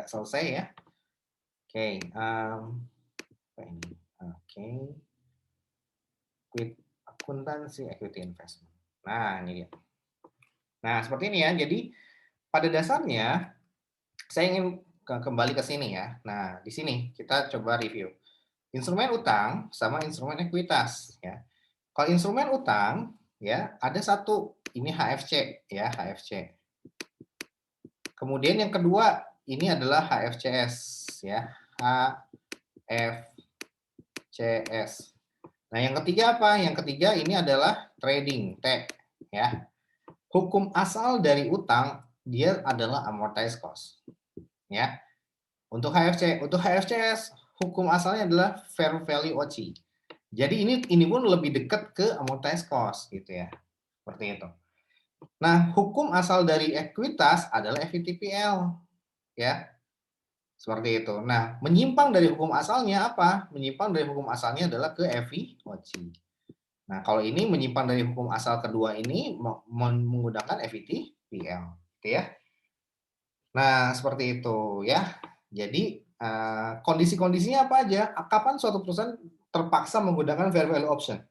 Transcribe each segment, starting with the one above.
nggak selesai ya. Oke, apa ini? Oke, akuntansi equity investment. Nah, ini dia. Nah, seperti ini ya. Jadi pada dasarnya saya ingin kembali ke sini ya. Nah, di sini kita coba review. Instrumen utang sama instrumen ekuitas ya. Kalau instrumen utang ya ada satu ini HFC ya, HFC. Kemudian yang kedua ini adalah HFCS ya, HFCS. Nah, yang ketiga apa? Yang ketiga ini adalah trading, T ya. Hukum asal dari utang dia adalah amortized cost ya. Untuk HFCS hukum asalnya adalah fair value OC. Jadi ini pun lebih dekat ke amortized cost gitu ya. Seperti itu. Nah, hukum asal dari ekuitas adalah FVTPL ya. Seperti itu. Nah, menyimpang dari hukum asalnya apa? Menyimpang dari hukum asalnya adalah ke FVOC. Nah, kalau ini menyimpang dari hukum asal kedua ini menggunakan FVTPL gitu ya. Nah, seperti itu ya. Jadi kondisi-kondisinya apa aja? Kapan suatu perusahaan terpaksa menggunakan fair value option?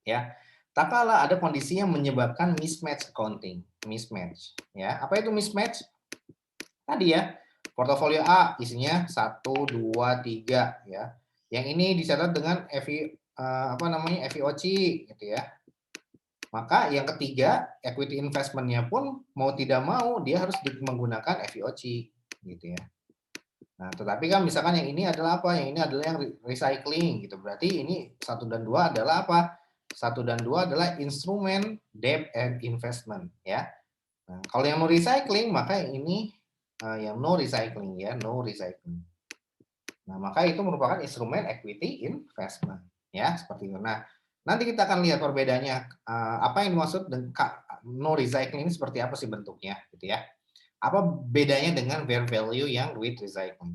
Ya. Tak kala ada kondisi yang menyebabkan mismatch accounting, mismatch. Ya, apa itu mismatch? Tadi ya, portofolio A isinya 1, 2, 3 ya. Yang ini dicatat dengan apa namanya FVOC gitu ya. Maka yang ketiga, equity investment-nya pun mau tidak mau dia harus menggunakan FVOC gitu ya. Nah, tetapi kan misalkan yang ini adalah apa? Yang ini adalah yang recycling gitu. Berarti ini 1 dan 2 adalah apa? 1 dan 2 adalah instrumen debt and investment ya. Nah, kalau yang no recycling maka ini yang no recycling ya, no recycling. Nah, maka itu merupakan instrumen equity investment ya, seperti itu. Nah, nanti kita akan lihat perbedaannya apa yang dimaksud dengan no recycling ini seperti apa sih bentuknya gitu ya. Apa bedanya dengan fair value yang with recycling.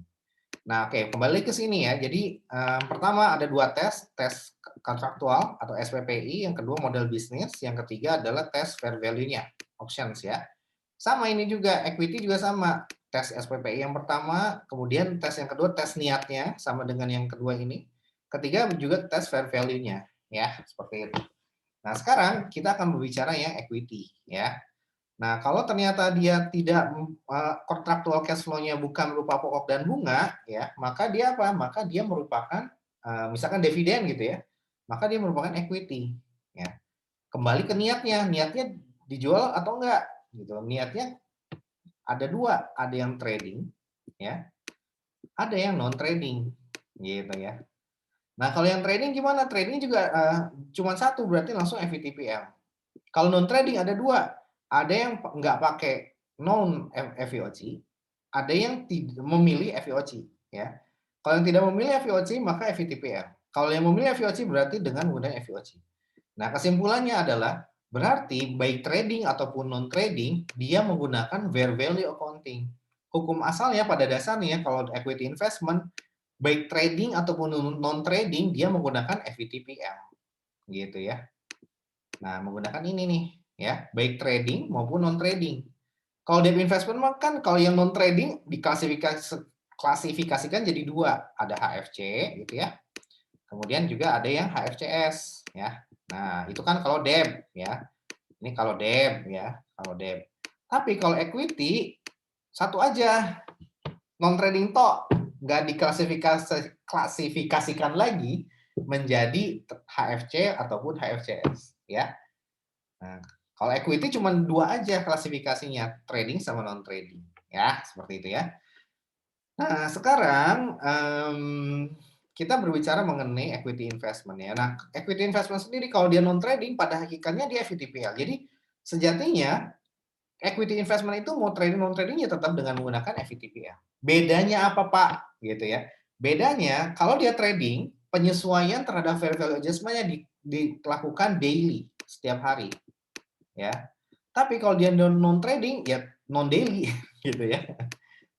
Nah, oke, kembali ke sini ya. Jadi pertama ada 2 tes, tes kontraktual atau SPPI, yang kedua model bisnis, yang ketiga adalah tes fair value-nya, options ya. Sama ini juga, equity juga sama, tes SPPI yang pertama, kemudian tes yang kedua tes niatnya sama dengan yang kedua ini. Ketiga juga tes fair value-nya ya, seperti itu. Nah, sekarang kita akan berbicara yang equity ya. Nah, kalau ternyata dia tidak kontraktual cash flow-nya bukan berupa pokok dan bunga, ya, maka dia apa? Maka dia merupakan misalkan dividen gitu ya, maka dia merupakan equity. Ya. Kembali ke niatnya, niatnya dijual atau enggak? Gitu. Niatnya ada dua, ada yang trading, ya, ada yang non trading, gitu ya. Nah, kalau yang trading gimana? Trading juga cuma satu, berarti langsung FVTPL. Kalau non trading ada dua, ada yang nggak pakai non FVOC, ada yang memilih FVOC, ya. Kalau yang tidak memilih FVOC maka FVTPL. Kalau yang memilih FVOC berarti dengan menggunakan FVOC. Nah, kesimpulannya adalah berarti baik trading ataupun non trading dia menggunakan fair value accounting. Hukum asalnya pada dasarnya kalau equity investment baik trading ataupun non trading dia menggunakan FVTPL gitu ya. Nah, menggunakan ini nih ya, baik trading maupun non trading. Kalau debt investment kan kalau yang non trading diklasifikasikan jadi dua, ada HFC gitu ya. Kemudian juga ada yang HFCS ya. Nah, itu kan kalau debt ya. Ini kalau debt ya, kalau debt. Tapi kalau equity satu aja, non trading toh nggak diklasifikasikan lagi menjadi HFC ataupun HFCS ya. Nah, kalau equity cuma dua aja klasifikasinya, trading sama non trading ya, seperti itu ya. Nah, sekarang kita berbicara mengenai equity investment ya. Nah, equity investment sendiri kalau dia non trading pada hakikatnya dia FVTPL. Jadi sejatinya equity investment itu mau trading non trading ya tetap dengan menggunakan FVTPL. Bedanya apa Pak? Gitu ya. Bedanya kalau dia trading penyesuaian terhadap fair value adjustment-nya dilakukan daily setiap hari ya. Tapi kalau dia non trading ya non daily gitu ya.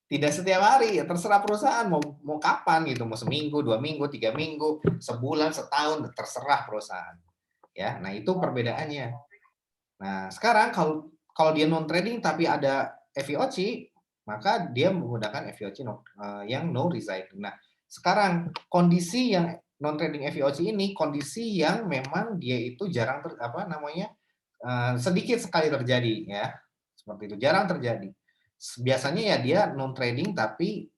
Tidak setiap hari, ya terserah perusahaan mau kapan gitu, mau seminggu, 2 minggu, 3 minggu, sebulan, setahun, terserah perusahaan. Ya, nah itu perbedaannya. Nah sekarang kalau dia non trading tapi ada FVOC, maka dia menggunakan FVOC yang no recycling. Nah, sekarang kondisi yang non trading FVOC ini kondisi yang memang dia itu jarang sedikit sekali terjadi ya. Seperti itu, jarang terjadi. Biasanya ya dia non trading tapi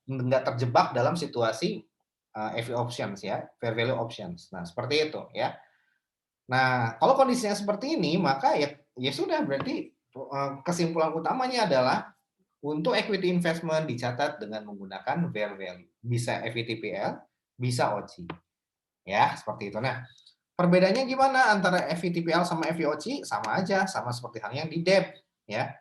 nggak terjebak dalam situasi FV options ya, fair value options. Nah, seperti itu ya. Nah, kalau kondisinya seperti ini, maka ya sudah berarti kesimpulan utamanya adalah untuk equity investment dicatat dengan menggunakan fair value. Bisa FVTPL, bisa OC. Ya, seperti itu. Nah, perbedaannya gimana antara FVTPL sama FVOC? Sama aja, sama seperti halnya di debt, ya.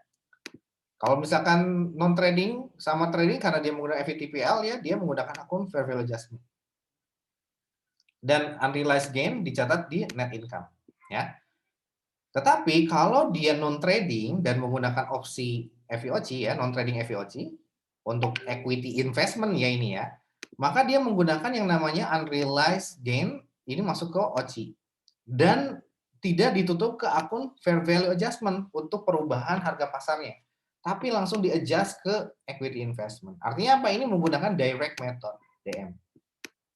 Kalau misalkan non trading sama trading karena dia menggunakan FVTPL ya, dia menggunakan akun fair value adjustment. Dan unrealized gain dicatat di net income, ya. Tetapi kalau dia non trading dan menggunakan opsi FVOC ya, non trading FVOC untuk equity investment ya ini ya, maka dia menggunakan yang namanya unrealized gain ini masuk ke OC dan tidak ditutup ke akun fair value adjustment untuk perubahan harga pasarnya, tapi langsung di-adjust ke equity investment. Artinya apa? Ini menggunakan direct method, DM.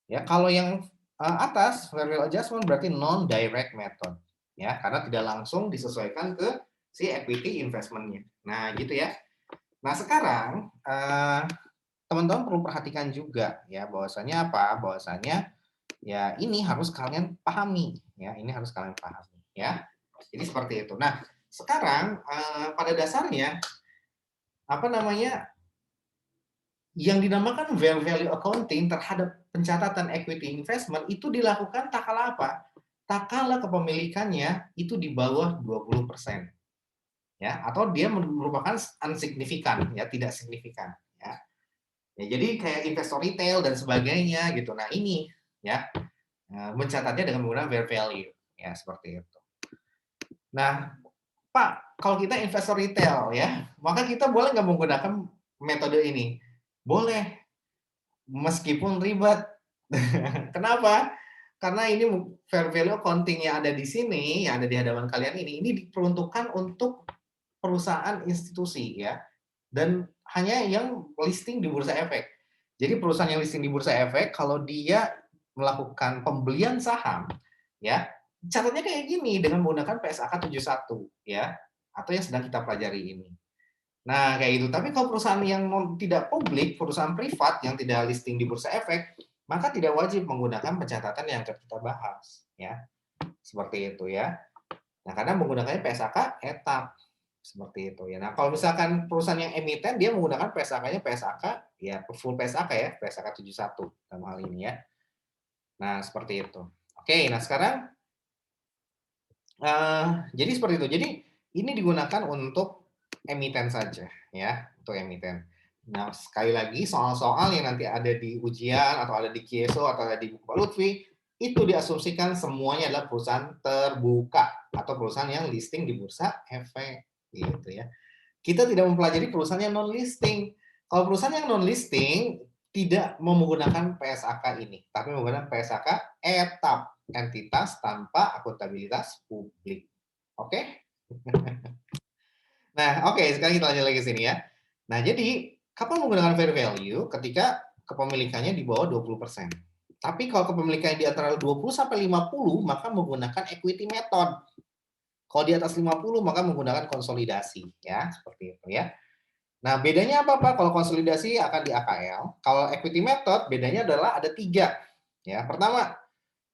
Ya, kalau yang atas fair value adjustment berarti non direct method. Ya, karena tidak langsung disesuaikan ke si equity investment-nya. Nah, gitu ya. Nah, sekarang teman-teman perlu perhatikan juga ya bahwasanya apa? Bahwasanya ya ini harus kalian pahami ya, ini harus kalian pahami ya. Jadi seperti itu. Nah, sekarang pada dasarnya apa namanya yang dinamakan fair value accounting terhadap pencatatan equity investment itu dilakukan tak kala apa? Tak kala kepemilikannya itu di bawah 20%. Ya, atau dia merupakan unsignifikan ya, tidak signifikan ya. Ya, jadi kayak investor retail dan sebagainya gitu. Nah, ini ya mencatatnya dengan menggunakan fair value ya seperti itu. Nah, Pak, kalau kita investor retail ya, maka kita boleh nggak menggunakan metode ini? Boleh, meskipun ribet. Kenapa? Karena ini fair value accounting yang ada di sini, yang ada di hadapan kalian ini diperuntukkan untuk perusahaan institusi ya, dan hanya yang listing di Bursa Efek. Jadi perusahaan yang listing di Bursa Efek, kalau dia melakukan pembelian saham, ya catatnya kayak gini dengan menggunakan PSAK 71 ya, atau yang sedang kita pelajari ini. Nah, kayak gitu. Tapi kalau perusahaan yang tidak publik, perusahaan privat yang tidak listing di Bursa Efek, maka tidak wajib menggunakan pencatatan yang kita bahas, ya. Seperti itu ya. Nah, karena menggunakannya PSAK etap seperti itu ya. Nah, kalau misalkan perusahaan yang emiten dia menggunakan PSAK-nya PSAK ya full PSAK ya, PSAK 71 dalam hal ini ya. Nah, seperti itu. Oke, nah sekarang jadi seperti itu. Jadi ini digunakan untuk emiten saja ya, untuk emiten. Nah, sekali lagi soal-soal yang nanti ada di ujian atau ada di KIESO atau ada di buku Pak Lutfi itu diasumsikan semuanya adalah perusahaan terbuka atau perusahaan yang listing di Bursa Efek gitu ya. Kita tidak mempelajari perusahaan yang non listing. Kalau perusahaan yang non listing tidak menggunakan PSAK ini, tapi menggunakan PSAK etap, entitas tanpa akuntabilitas publik. Oke? Nah, oke, sekarang kita lanjut lagi ke sini ya. Nah, jadi kapan menggunakan fair value? Ketika kepemilikannya di bawah 20%. Tapi kalau kepemilikannya di antara 20 sampai 50, maka menggunakan equity method. Kalau di atas 50, maka menggunakan konsolidasi ya, seperti itu ya. Nah, bedanya apa Pak? Kalau konsolidasi akan di AKL. Kalau equity method, bedanya adalah ada 3. Ya, pertama,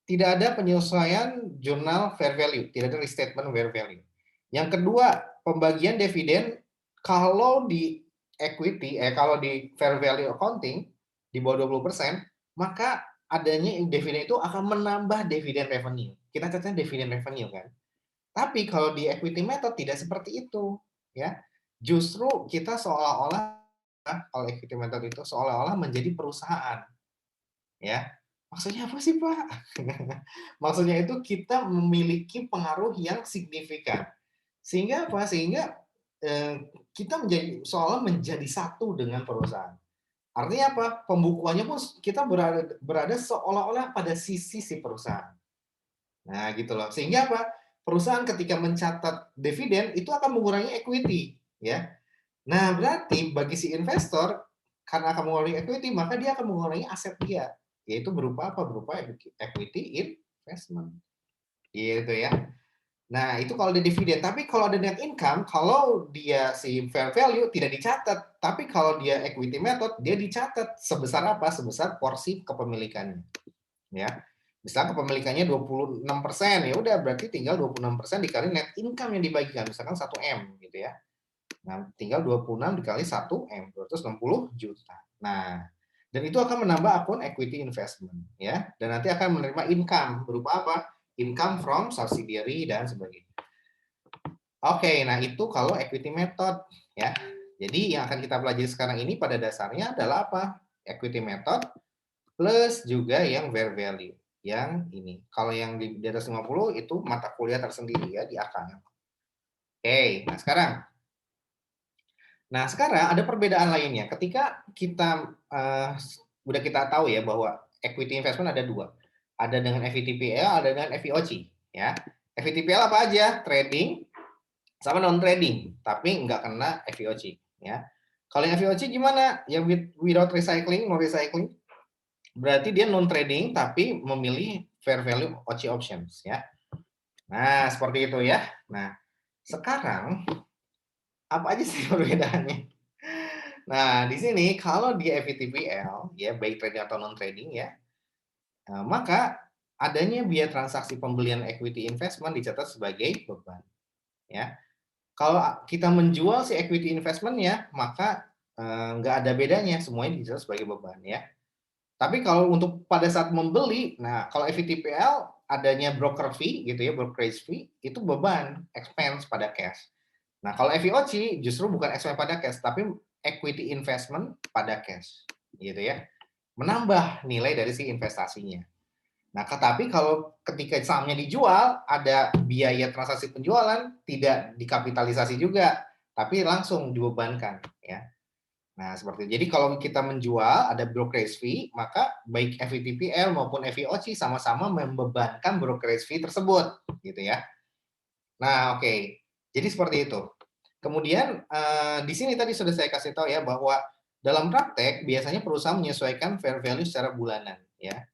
tidak ada penyesuaian jurnal fair value, tidak ada restatement fair value. Yang kedua, pembagian dividen kalau di equity, kalau di fair value accounting di bawah 20%, maka adanya dividen itu akan menambah dividen revenue. Kita catatnya dividen revenue kan. Tapi kalau di equity method tidak seperti itu, ya. Justru kita seolah-olah kalau equity method itu seolah-olah menjadi perusahaan, ya. Maksudnya apa sih, Pak? Maksudnya itu kita memiliki pengaruh yang signifikan. Sehingga apa? Sehingga kita menjadi seolah menjadi satu dengan perusahaan. Artinya apa? Pembukuannya pun kita berada seolah-olah pada sisi si perusahaan. Nah, gitu loh. Sehingga apa? Perusahaan ketika mencatat dividen itu akan mengurangi equity, ya. Nah, berarti bagi si investor, karena akan mengurangi equity, maka dia akan mengurangi aset dia, yaitu berupa apa? Berupa equity investment. Gitu ya. Nah, itu kalau ada dividen. Tapi kalau ada net income, kalau dia si fair value tidak dicatat. Tapi kalau dia equity method, dia dicatat sebesar apa? Sebesar porsi kepemilikannya. Ya. Misalnya kepemilikannya 26%, ya udah berarti tinggal 26% dikali net income yang dibagikan, misalkan 1 M gitu ya. Nah, tinggal 26 dikali 1 M, 260 juta. Nah, dan itu akan menambah akun equity investment ya, dan nanti akan menerima income berupa apa? Income from subsidiary dan sebagainya. Oke, nah itu kalau equity method ya. Jadi yang akan kita pelajari sekarang ini pada dasarnya adalah apa? Equity method plus juga yang fair value. Yang ini. Kalau yang di atas 50 itu mata kuliah tersendiri ya di akang. Oke, nah sekarang ada perbedaan lainnya. Ketika kita udah kita tahu ya bahwa equity investment ada dua. Ada dengan FVTPL, ada dengan FVOC ya. FVTPL apa aja? Trading sama non trading, tapi nggak kena FVOC ya. Kalau yang FVOC gimana? Yang without recycling, no recycling, berarti dia non trading tapi memilih fair value OC options ya. Nah, seperti itu ya. Nah, sekarang apa aja sih perbedaannya? Nah, di sini kalau di FVTPL ya baik trading atau non trading ya, maka adanya biaya transaksi pembelian equity investment dicatat sebagai beban ya. Kalau kita menjual si equity investment-nya, maka nggak ada bedanya, semuanya dicatat sebagai beban ya. Tapi kalau untuk pada saat membeli, nah kalau FVTPL adanya broker fee gitu ya, brokerage fee, itu beban, expense pada cash. Nah kalau FVOC justru bukan expense pada cash, tapi equity investment pada cash, gitu ya. Menambah nilai dari si investasinya. Nah, tetapi kalau ketika sahamnya dijual, ada biaya transaksi penjualan, tidak dikapitalisasi juga, tapi langsung dibebankan. Ya. Nah, seperti itu. Jadi kalau kita menjual, ada brokerage fee, maka baik FVTPL maupun FVOC sama-sama membebankan brokerage fee tersebut. Gitu ya. Nah, oke. Jadi seperti itu. Kemudian, di sini tadi sudah saya kasih tahu ya, bahwa dalam praktek, biasanya perusahaan menyesuaikan fair value secara bulanan. Ya.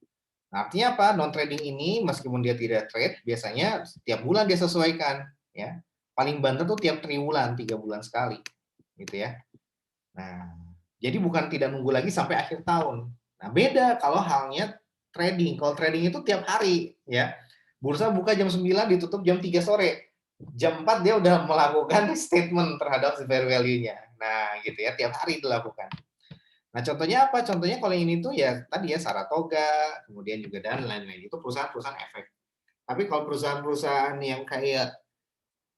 Nah, artinya apa? Non trading ini meskipun dia tidak trade, biasanya setiap bulan dia sesuaikan, ya. Paling banter tuh tiap triwulan, 3 bulan sekali, gitu ya. Nah, jadi bukan tidak nunggu lagi sampai akhir tahun. Nah, beda kalau halnya trading. Kalau trading itu tiap hari, ya. Bursa buka jam 9, ditutup jam 3 sore. Jam 4 dia udah melakukan statement terhadap fair value-nya. Nah, gitu ya, tiap hari dilakukan. Nah, contohnya apa? Contohnya kalau ini tuh ya tadi ya Saratoga, kemudian juga dan lain-lain. Itu perusahaan-perusahaan efek. Tapi kalau perusahaan-perusahaan yang kayak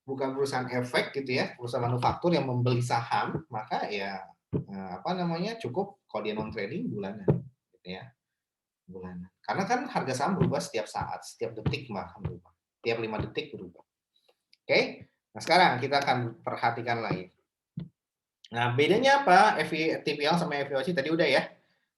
bukan perusahaan efek gitu ya, perusahaan manufaktur yang membeli saham, maka ya apa namanya cukup kalau dia non trading bulanan, gitu ya, bulanan. Karena kan harga saham berubah setiap saat, setiap detik bahkan berubah, tiap 5 detik berubah. Oke, nah sekarang kita akan perhatikan lagi. Nah bedanya apa? FVTPL sama FVOC tadi udah ya.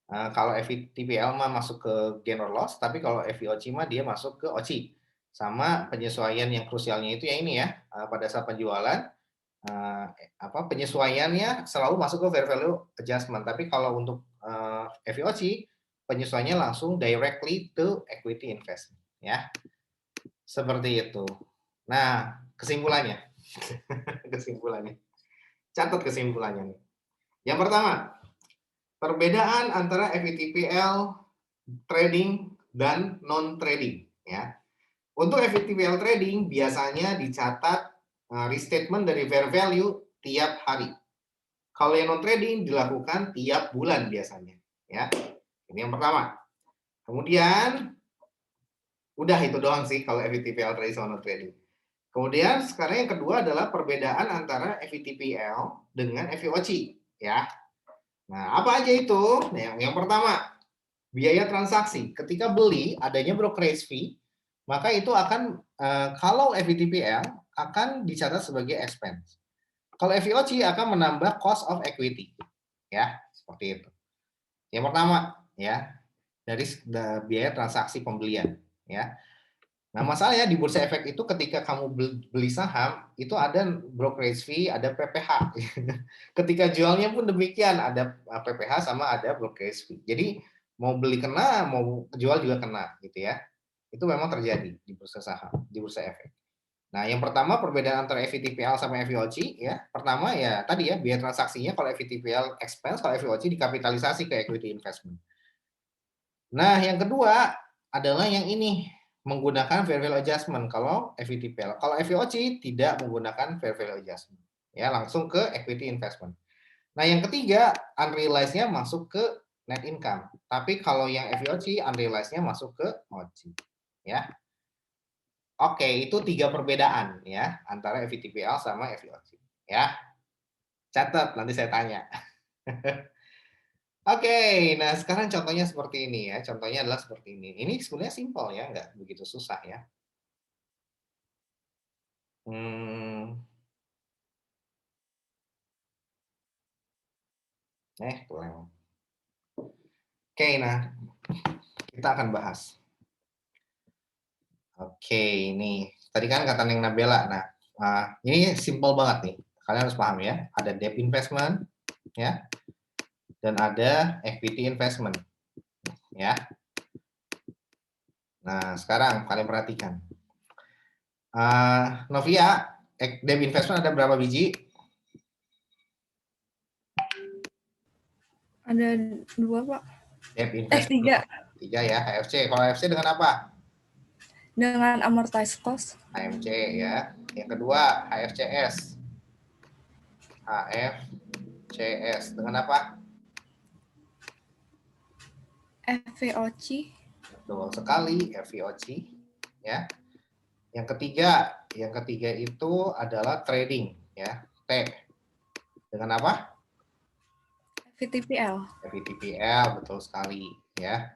Kalau FVTPL mah masuk ke gain or loss, tapi kalau FVOC mah dia masuk ke OCI. Sama penyesuaian yang krusialnya itu yang ini ya, pada saat penjualan penyesuaiannya selalu masuk ke fair value adjustment. Tapi kalau untuk FVOC penyesuaiannya langsung directly to equity investment ya. Seperti itu. Nah, kesimpulannya. Kesimpulannya. Catat kesimpulannya nih. Yang pertama, perbedaan antara FVTPL trading dan non trading ya. Untuk FVTPL trading biasanya dicatat restatement dari fair value tiap hari. Kalau yang non trading dilakukan tiap bulan biasanya ya. Ini yang pertama. Kemudian udah itu doang sih kalau FVTPL trading sama non trading. Kemudian sekarang yang kedua adalah perbedaan antara FVTPL dengan FVOC ya. Nah, apa aja itu? Nah, yang pertama, biaya transaksi. Ketika beli adanya brokerage fee, maka itu akan kalau FVTPL akan dicatat sebagai expense. Kalau FVOC akan menambah cost of equity. Ya, seperti itu. Yang pertama, ya, dari biaya transaksi pembelian, ya. Nah, masalahnya di bursa efek itu ketika kamu beli saham, itu ada brokerage fee, ada PPh. Ketika jualnya pun demikian, ada PPh sama ada brokerage fee. Jadi mau beli kena, mau jual juga kena gitu ya. Itu memang terjadi di bursa saham, di bursa efek. Nah, yang pertama perbedaan antara FVTPL sama FVOC ya. Pertama ya tadi ya, biaya transaksinya kalau FVTPL expense, kalau FVOC dikapitalisasi ke equity investment. Nah, yang kedua adalah yang ini, menggunakan fair value adjustment kalau FVTPL. Kalau FVOC tidak menggunakan fair value adjustment. Ya, langsung ke equity investment. Nah, yang ketiga, unrealized-nya masuk ke net income. Tapi kalau yang FVOC, unrealized-nya masuk ke OC. Ya. Oke, itu 3 perbedaan ya antara FVTPL sama FVOC. Ya. Catat, nanti saya tanya. Oke, nah sekarang contohnya seperti ini ya. Contohnya adalah seperti ini. Ini sebenarnya simpel ya, nggak begitu susah ya. Kurang. Oke, nah kita akan bahas. Oke, ini tadi kan kata Neng Nabela. Nah, ini simpel banget nih. Kalian harus paham ya. Ada debt investment, ya, dan ada equity investment, ya. Nah, sekarang kalian perhatikan. Novia, debt investment ada berapa biji? Ada 2, Pak. Debt investment. 3 ya, HFC. Kalau HFC dengan apa? Dengan amortized cost. HMC ya. Yang kedua, HFCS. HFCS dengan apa? FVOC. Betul sekali, FVOC ya. Yang ketiga itu adalah trading ya, T. Dengan apa? FVTPL. FVTPL, betul sekali ya.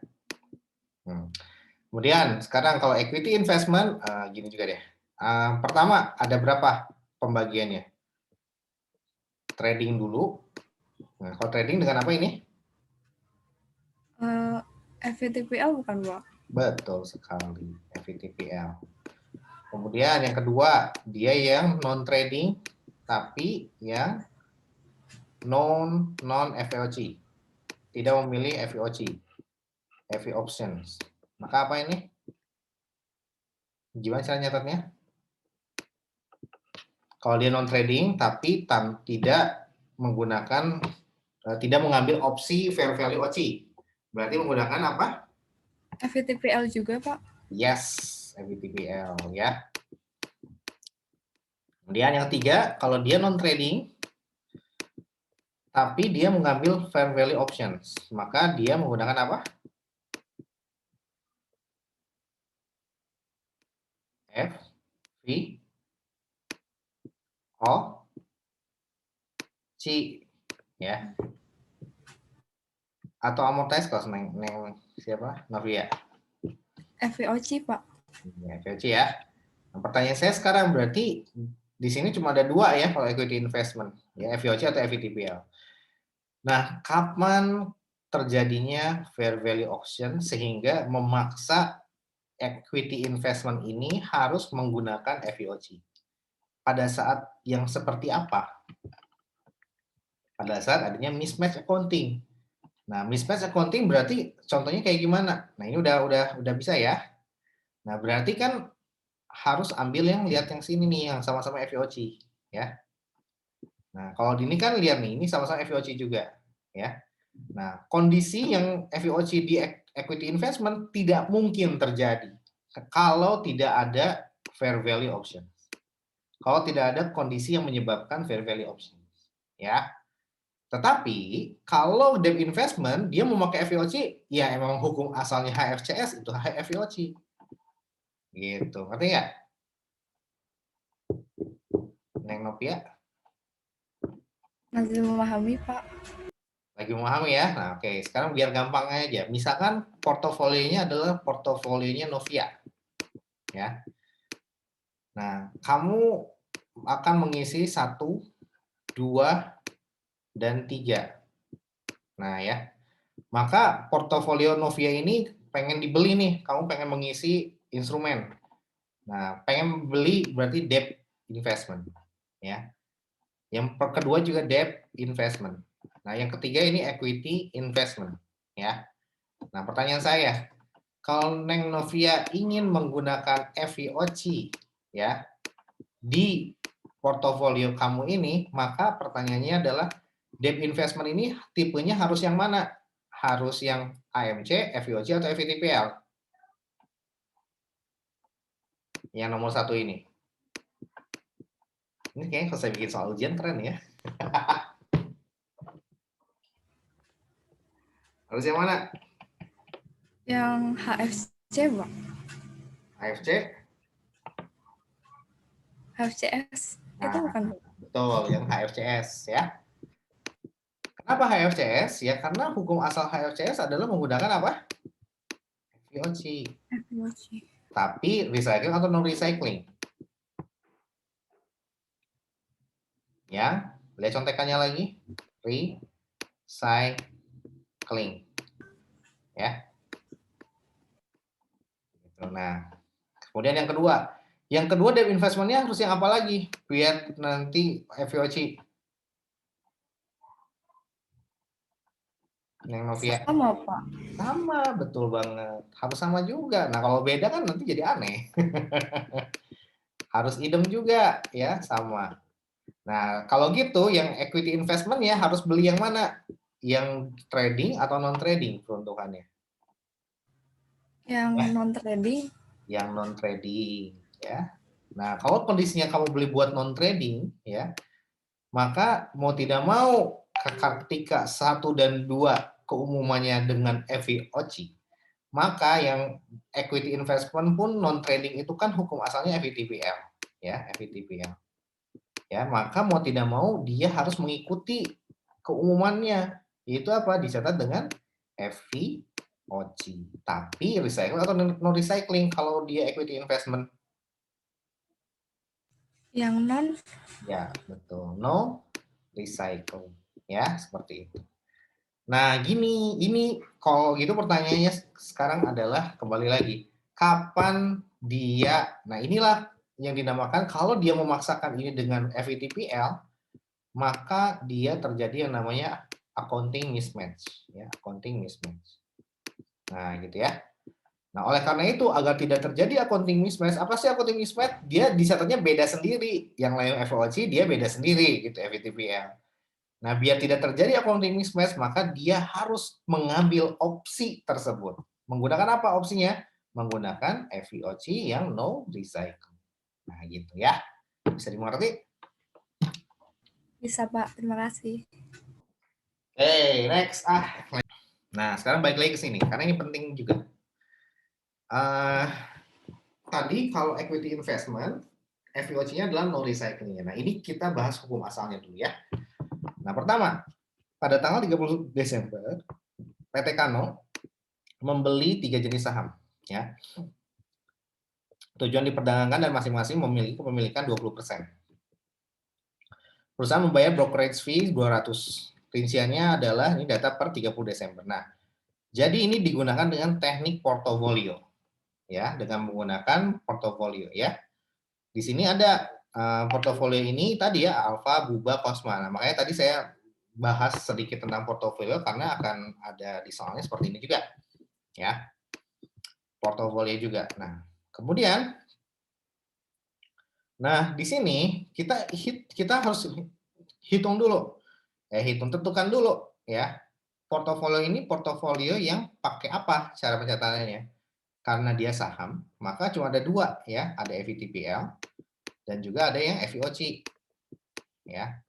Kemudian sekarang kalau equity investment gini juga deh. Pertama ada berapa pembagiannya? Trading dulu. Nah, kalau trading dengan apa ini? FVTPL bukan, Pak? Betul sekali, FVTPL. Kemudian yang kedua, dia yang non trading tapi yang non FVOC. Tidak memilih FVOC. FV options. Maka apa ini? Gimana cara nyatetnya? Kalau dia non trading tapi tidak menggunakan tidak mengambil opsi fair value OC. Berarti menggunakan apa? FVTPL juga, Pak. Yes, FVTPL ya. Kemudian yang ketiga, kalau dia non trading tapi dia mengambil fair value options, maka dia menggunakan apa? F V O C ya. Atau amortized cost, neng siapa? Novia. FVOC, Pak. Ya, FVOC ya. Nah, pertanyaan saya sekarang berarti di sini cuma ada 2 ya kalau equity investment, ya FVOC atau FVTPL. Nah, kapan terjadinya fair value option sehingga memaksa equity investment ini harus menggunakan FVOC? Pada saat yang seperti apa? Pada saat adanya mismatch accounting. Nah, mismatch accounting berarti contohnya kayak gimana? Nah, ini udah bisa ya. Nah, berarti kan harus ambil yang lihat yang sini nih, yang sama-sama FVOC, ya. Nah, kalau ini kan lihat nih, ini sama-sama FVOC juga, ya. Nah, kondisi yang FVOC di equity investment tidak mungkin terjadi kalau tidak ada fair value option. Kalau tidak ada kondisi yang menyebabkan fair value option, ya. Tetapi kalau debt investment dia memakai FVOC, ya emang hukum asalnya HFCS itu FVOC. Gitu, ngerti nggak? Neng Novia? Masih memahami, Pak. Lagi memahami ya? Nah, oke. Sekarang biar gampang aja. Misalkan portofolionya adalah portofolionya Novia. Ya. Nah, kamu akan mengisi 1, 2, dan 3. Nah, ya. Maka portofolio Novia ini pengen dibeli nih. Kamu pengen mengisi instrumen. Nah, pengen beli berarti debt investment, ya. Yang kedua juga debt investment. Nah, yang ketiga ini equity investment, ya. Nah, pertanyaan saya, kalau Neng Novia ingin menggunakan FVOC, ya, di portofolio kamu ini, maka pertanyaannya adalah debt investment ini tipenya harus yang mana? Harus yang AMC, FVOC, atau FVTPL? Yang nomor satu ini. Ini kayaknya kalau saya bikin soal ujian keren ya. Harus yang mana? Yang HFC, Pak. AFC? HFCS. Itu Nah, bukan, Pak. betul, yang HFCS ya. Kenapa HFCS? Ya karena hukum asal HFCS adalah menggunakan apa? FVOC. FVOC. Tapi recycling atau non recycling? Ya, lihat contekannya lagi. Recycling. Ya. Nah, kemudian yang kedua. Yang kedua debt investment-nya harus yang apa lagi? Biar nanti FVOC. Yang Novia. Sama, Pak. Sama, betul banget. Harus sama juga. Nah, kalau beda kan nanti jadi aneh. Harus idem juga, ya, sama. Nah, kalau gitu yang equity investment ya harus beli yang mana? Yang trading atau non trading peruntukannya? Yang Ya, non trading. yang non trading, ya. Nah, kalau kondisinya kamu beli buat non trading, ya, maka mau tidak mau ketika 1 dan 2 keumumannya dengan FVOC, maka yang equity investment pun non trading itu kan hukum asalnya FVTPL, ya, FVTPL. Ya, maka mau tidak mau dia harus mengikuti keumumannya. Itu apa? Dicatat dengan FVOC. Tapi recycling atau non recycling kalau dia equity investment? Yang non. Ya, betul. No recycling. Ya, seperti itu. Nah, ini kalau gitu pertanyaannya sekarang adalah kembali lagi, kapan dia, nah inilah yang dinamakan kalau dia memaksakan ini dengan FVTPL, maka dia terjadi yang namanya accounting mismatch, ya, accounting mismatch. Nah, gitu ya. Nah, oleh karena itu agar tidak terjadi accounting mismatch, apa sih accounting mismatch? Dia dicatatnya beda sendiri. Yang lain FOC dia beda sendiri gitu FVTPL. Nah, biar tidak terjadi accounting mismatch, maka dia harus mengambil opsi tersebut. Menggunakan apa opsinya? Menggunakan FVOC yang no recycle. Nah, gitu ya. Bisa dimengerti? Bisa, Pak. Terima kasih. Hey, next. Nah, sekarang balik lagi ke sini, karena ini penting juga. Tadi kalau equity investment, FVOC-nya adalah no recycling. Nah, ini kita bahas hukum asalnya dulu ya. Nah, pertama, pada tanggal 30 Desember, PT Kano membeli 3 jenis saham. Ya. Tujuan diperdagangkan dan masing-masing memiliki kepemilikan 20%. Perusahaan membayar brokerage fee 200. Rinciannya adalah ini data per 30 Desember. Nah, jadi ini digunakan dengan teknik portofolio. Ya, dengan menggunakan portofolio ya. Di sini ada portofolio ini tadi ya Alfa, Buba, Cosma. Nah, makanya tadi saya bahas sedikit tentang portofolio karena akan ada di soalnya seperti ini juga. Ya. Portofolio juga. Nah, kemudian di sini kita harus hitung dulu. Tentukan dulu ya. Portofolio ini portofolio yang pakai apa cara pencatatannya? Karena dia saham, maka cuma ada 2 ya, ada FVTPL dan juga ada yang FVOC. Ya.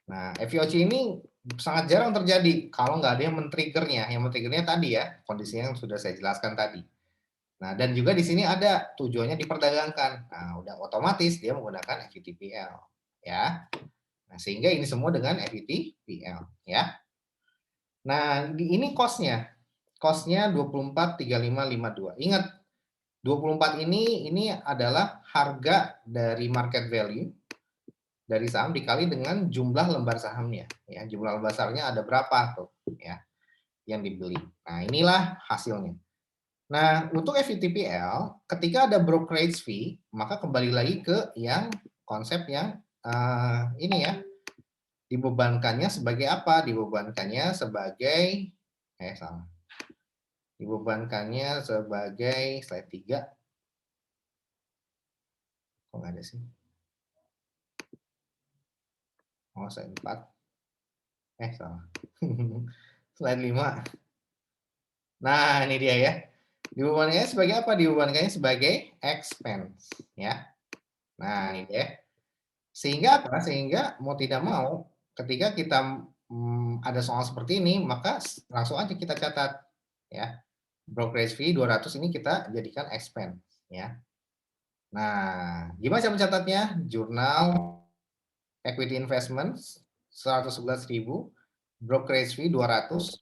Nah, FVOC ini sangat jarang terjadi kalau nggak ada yang men-triggernya. Yang men-triggernya tadi ya, kondisi yang sudah saya jelaskan tadi. Nah, dan juga di sini ada tujuannya diperdagangkan. Nah, udah otomatis dia menggunakan FVTPL. Ya. Nah, sehingga ini semua dengan FVTPL. Ya. Nah, ini cost-nya. Cost-nya 24.3552. Ingat, 24 ini adalah harga dari market value dari saham dikali dengan jumlah lembar sahamnya. Ya, jumlah lembar sahamnya ada berapa tuh ya yang dibeli. Nah, inilah hasilnya. Nah, untuk FVTPL, ketika ada brokerage fee, maka kembali lagi ke yang konsep yang ini ya, dibebankannya sebagai apa? Dibebankannya sebagai, salah. Dibebankannya sebagai slide 3. Kok nggak ada sih? Oh, slide 4. Salah. Slide 5. Nah, ini dia ya. Dibebankannya sebagai apa? Dibebankannya sebagai expense, ya. Nah, ini dia. Sehingga apa? Sehingga mau tidak mau, ketika kita ada soal seperti ini, maka langsung aja kita catat, ya. Brokerage fee 200 ini kita jadikan expense, ya. Nah, gimana cara mencatatnya? Jurnal equity investment 111.000, brokerage fee 200,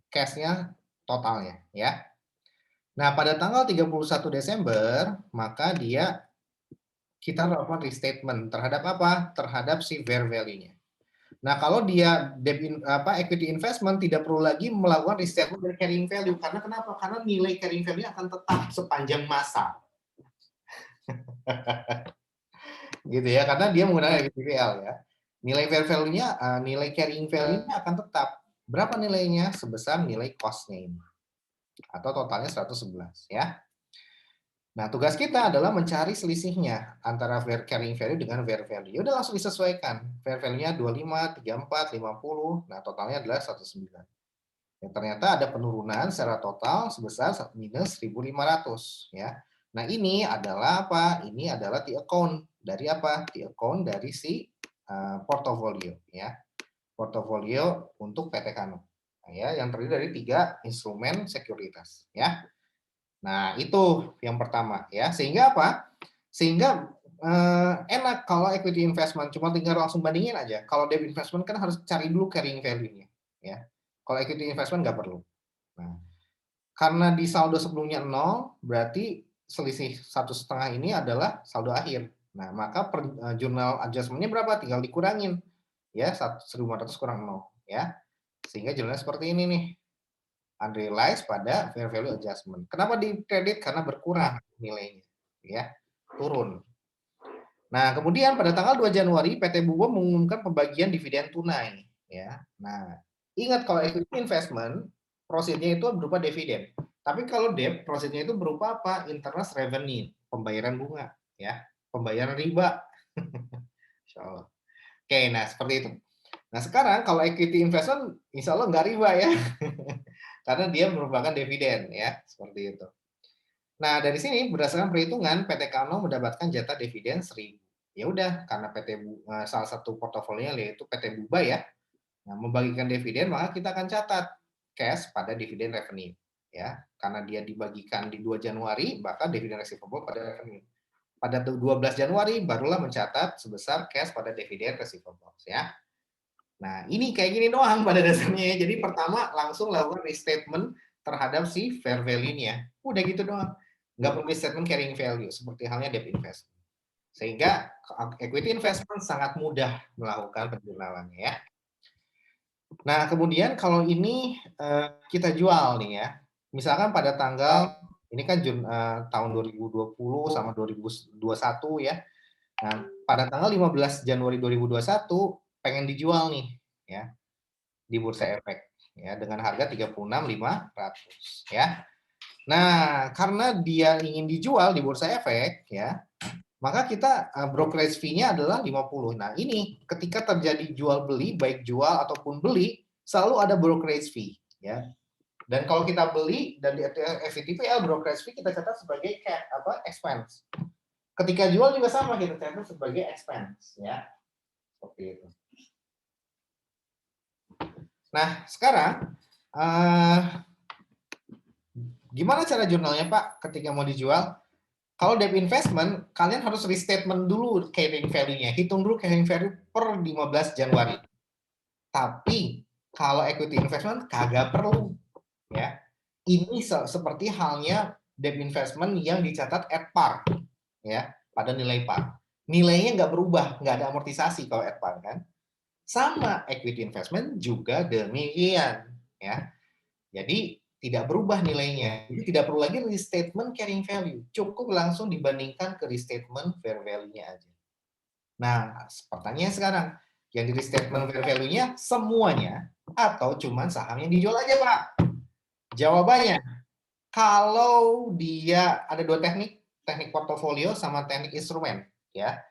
cash-nya totalnya, ya. Nah, pada tanggal 31 Desember, maka kita melakukan restatement terhadap apa? Terhadap si fair value-nya. Nah, kalau dia equity investment tidak perlu lagi melakukan restatement dari carrying value. Karena kenapa? Karena nilai carrying value akan tetap sepanjang masa. Gitu ya, karena dia menggunakan FVTPL ya. Nilai fair value-nya, nilai carrying value-nya akan tetap. Berapa nilainya? Sebesar nilai cost-nya ini. Atau totalnya 111 ya. Nah, tugas kita adalah mencari selisihnya antara fair carrying value dengan fair value. Udah langsung disesuaikan. Fair value-nya 25, 34, 50. Nah, totalnya adalah 109. Yang ternyata ada penurunan secara total sebesar minus 1.500 ya. Nah, ini adalah apa? Ini adalah T account dari apa? T account dari si portofolio ya. Portofolio untuk PT Kano. Nah, ya, yang terdiri dari 3 instrumen sekuritas ya. Nah, itu yang pertama ya. Sehingga apa? Sehingga enak kalau equity investment cuma tinggal langsung bandingin aja. Kalau debt investment kan harus cari dulu carrying value-nya ya. Kalau equity investment nggak perlu. Nah, karena di saldo sebelumnya 0, berarti selisih 1,5 ini adalah saldo akhir. Nah, maka jurnal adjustment-nya berapa? Tinggal dikurangin ya, 1.500 kurang 0 ya. Sehingga jurnalnya seperti ini nih. Unrealized pada fair value adjustment. Kenapa di kredit? Karena berkurang nilainya, ya, turun. Nah, kemudian pada tanggal 2 Januari PT Bubo mengumumkan pembagian dividen tunai, ya. Nah, ingat kalau equity investment proceeds-nya itu berupa dividen. Tapi kalau debt proceeds-nya itu berupa apa? Interest revenue, pembayaran bunga, ya, pembayaran riba. Insyaallah. Oke, nah seperti itu. Nah, sekarang kalau equity investment insya Allah nggak riba ya. Karena dia merupakan dividen ya, seperti itu. Nah, dari sini berdasarkan perhitungan PT Kano mendapatkan jatah dividen 1.000. Ya udah, karena salah satu portofolionya yaitu PT Buba ya. Nah, membagikan dividen maka kita akan catat cash pada dividen revenue ya. Karena dia dibagikan di 2 Januari, maka dividen receivable pada revenue. Pada 12 Januari barulah mencatat sebesar cash pada dividen receivable ya. Nah, ini kayak gini doang pada dasarnya. Jadi pertama langsung lakukan restatement terhadap si fair value-nya. Udah gitu doang. Nggak perlu restatement carrying value, seperti halnya debt investment. Sehingga equity investment sangat mudah melakukan penjurnalannya ya. Nah, kemudian kalau ini kita jual nih ya. Misalkan pada tanggal, ini kan tahun 2020 sama 2021 ya. Nah, pada tanggal 15 Januari 2021 pengen dijual nih ya di Bursa Efek ya dengan harga 36.500 ya. Nah, karena dia ingin dijual di Bursa Efek ya, maka kita brokerage fee-nya adalah 50. Nah, ini ketika terjadi jual beli baik jual ataupun beli selalu ada brokerage fee ya. Dan kalau kita beli dan di FVTPL brokerage fee kita catat sebagai expense. Ketika jual juga sama kita catat sebagai expense ya. Seperti itu. Nah, sekarang gimana cara jurnalnya Pak ketika mau dijual? Kalau debt investment, kalian harus restatement dulu carrying value-nya. Hitung dulu carrying value per 15 Januari. Tapi kalau equity investment kagak perlu. Ya. Ini seperti halnya debt investment yang dicatat at par. Ya, pada nilai par. Nilainya nggak berubah, nggak ada amortisasi kalau at par kan. Sama equity investment juga demikian. Ya. Jadi tidak berubah nilainya. Jadi tidak perlu lagi restatement carrying value. Cukup langsung dibandingkan ke restatement fair value-nya aja. Nah, pertanyaannya sekarang, yang di restatement fair value-nya semuanya atau cuma saham yang dijual aja, Pak? Jawabannya, kalau dia ada dua teknik, teknik portofolio sama teknik instrumen, ya.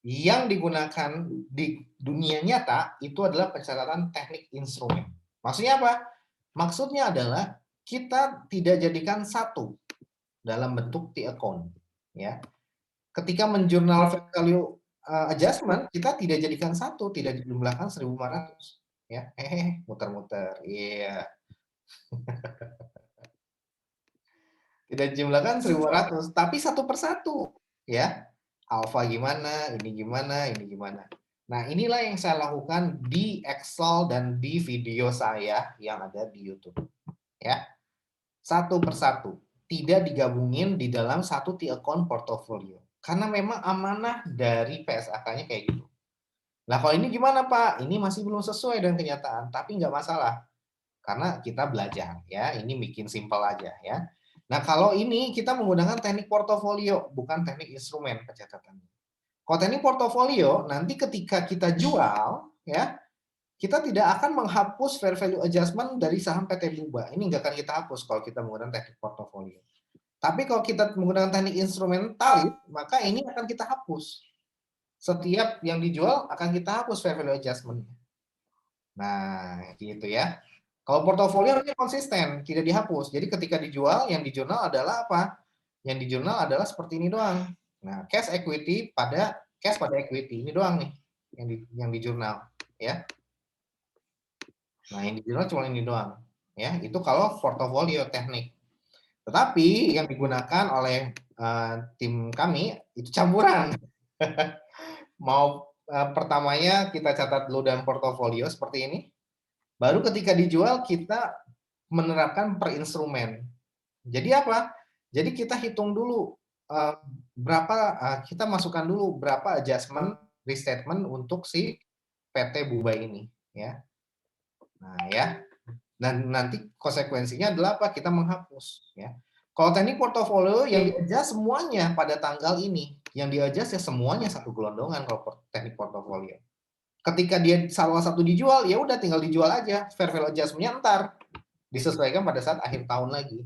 Yang digunakan di dunia nyata itu adalah pencatatan teknik instrumen. Maksudnya apa? Maksudnya adalah kita tidak jadikan satu dalam bentuk T-account, ya. Ketika menjurnal value adjustment, kita tidak jadikan satu, tidak dijumlahkan 1.500, ya. Muter-muter, iya. Tidak dijumlahkan 1.500, tapi satu persatu, ya. Alpha gimana, ini gimana, ini gimana. Nah, inilah yang saya lakukan di Excel dan di video saya yang ada di YouTube, ya. Satu persatu, tidak digabungin di dalam satu T-account portfolio. Karena memang amanah dari PSAK-nya kayak gitu. Nah, kalau ini gimana, Pak? Ini masih belum sesuai dengan kenyataan, tapi nggak masalah. Karena kita belajar, ya. Ini bikin simpel aja, ya. Nah, kalau ini kita menggunakan teknik portofolio, bukan teknik instrumen pencatatannya. Kalau teknik portofolio, nanti ketika kita jual, ya, kita tidak akan menghapus fair value adjustment dari saham PT Buba. Ini nggak akan kita hapus kalau kita menggunakan teknik portofolio. Tapi kalau kita menggunakan teknik instrumentalis, maka ini akan kita hapus. Setiap yang dijual akan kita hapus fair value adjustment. Nah, gitu ya. Kalau portofolio ini konsisten, tidak dihapus. Jadi ketika dijual, yang di jurnal adalah apa? Yang di jurnal adalah seperti ini doang. Nah, cash pada equity ini doang nih yang di jurnal, ya. Nah, yang di jurnal cuma ini doang, ya. Itu kalau portofolio teknik. Tetapi yang digunakan oleh tim kami itu campuran. Mau pertamanya kita catat dulu dalam portofolio seperti ini. Baru ketika dijual kita menerapkan per instrumen. Jadi apa? Jadi kita hitung dulu kita masukkan dulu berapa adjustment restatement untuk si PT Buba ini, ya. Nah, ya. Dan nanti konsekuensinya adalah apa? Kita menghapus, ya. Kalau teknik portofolio yang di-adjust semuanya pada tanggal ini, yang di-adjust ya semuanya satu gelondongan kalau teknik portofolio. Ketika dia salah satu dijual, ya udah tinggal dijual aja. Fair value adjustment-nya ntar disesuaikan pada saat akhir tahun lagi.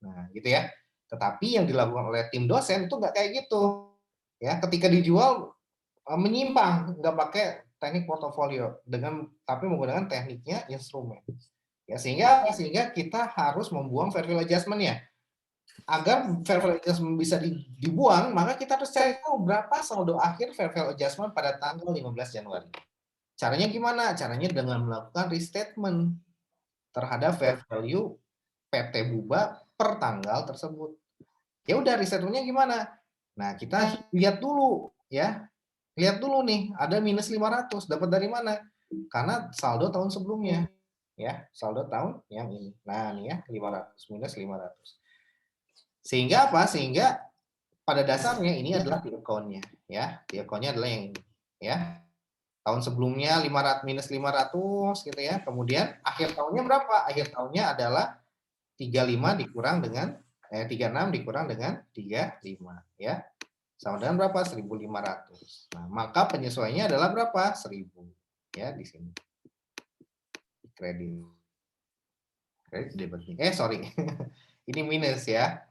Nah, gitu ya. Tetapi yang dilakukan oleh tim dosen itu nggak kayak gitu. Ya, ketika dijual menyimpang, nggak pakai teknik portofolio tapi menggunakan tekniknya instrumen. Ya, sehingga kita harus membuang fair value adjustment-nya. Agar fair value adjustment bisa dibuang, maka kita harus cari tahu berapa saldo akhir fair value adjustment pada tanggal 15 Januari. Caranya gimana? Caranya dengan melakukan restatement terhadap fair value PT Buba per tanggal tersebut. Ya udah restatementnya gimana? Nah, kita lihat dulu, ya. Lihat dulu nih, ada minus 500, dapat dari mana? Karena saldo tahun sebelumnya, ya. Saldo tahun yang ini. Nah, nih ya, 500 minus 500. Sehingga apa? Sehingga pada dasarnya ini adalah T-account-nya, ya. T-account-nya adalah yang ini, ya. Tahun sebelumnya 500 minus 500 gitu ya. Kemudian akhir tahunnya berapa? Akhir tahunnya adalah 35 dikurang dengan 36 dikurang dengan 35, ya. Sama dengan berapa? 1.500. Nah, maka penyesuaiannya adalah berapa? 1.000, ya, di sini. Kredit debit. Sorry. Ini minus ya.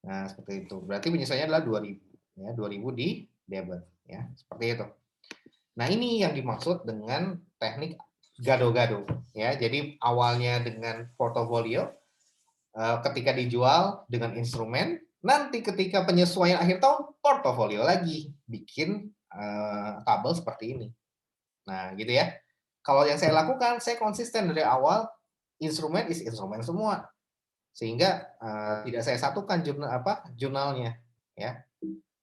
Nah, seperti itu. Berarti penyesuaiannya adalah 2.000, ya, 2.000 di debit, ya. Seperti itu. Nah, ini yang dimaksud dengan teknik gado-gado, ya. Jadi awalnya dengan portofolio, ketika dijual dengan instrumen, nanti ketika penyesuaian akhir tahun portofolio lagi bikin tabel seperti ini. Nah, gitu ya. Kalau yang saya lakukan, saya konsisten dari awal instrumen is instrumen semua, sehingga tidak saya satukan jurnalnya, ya.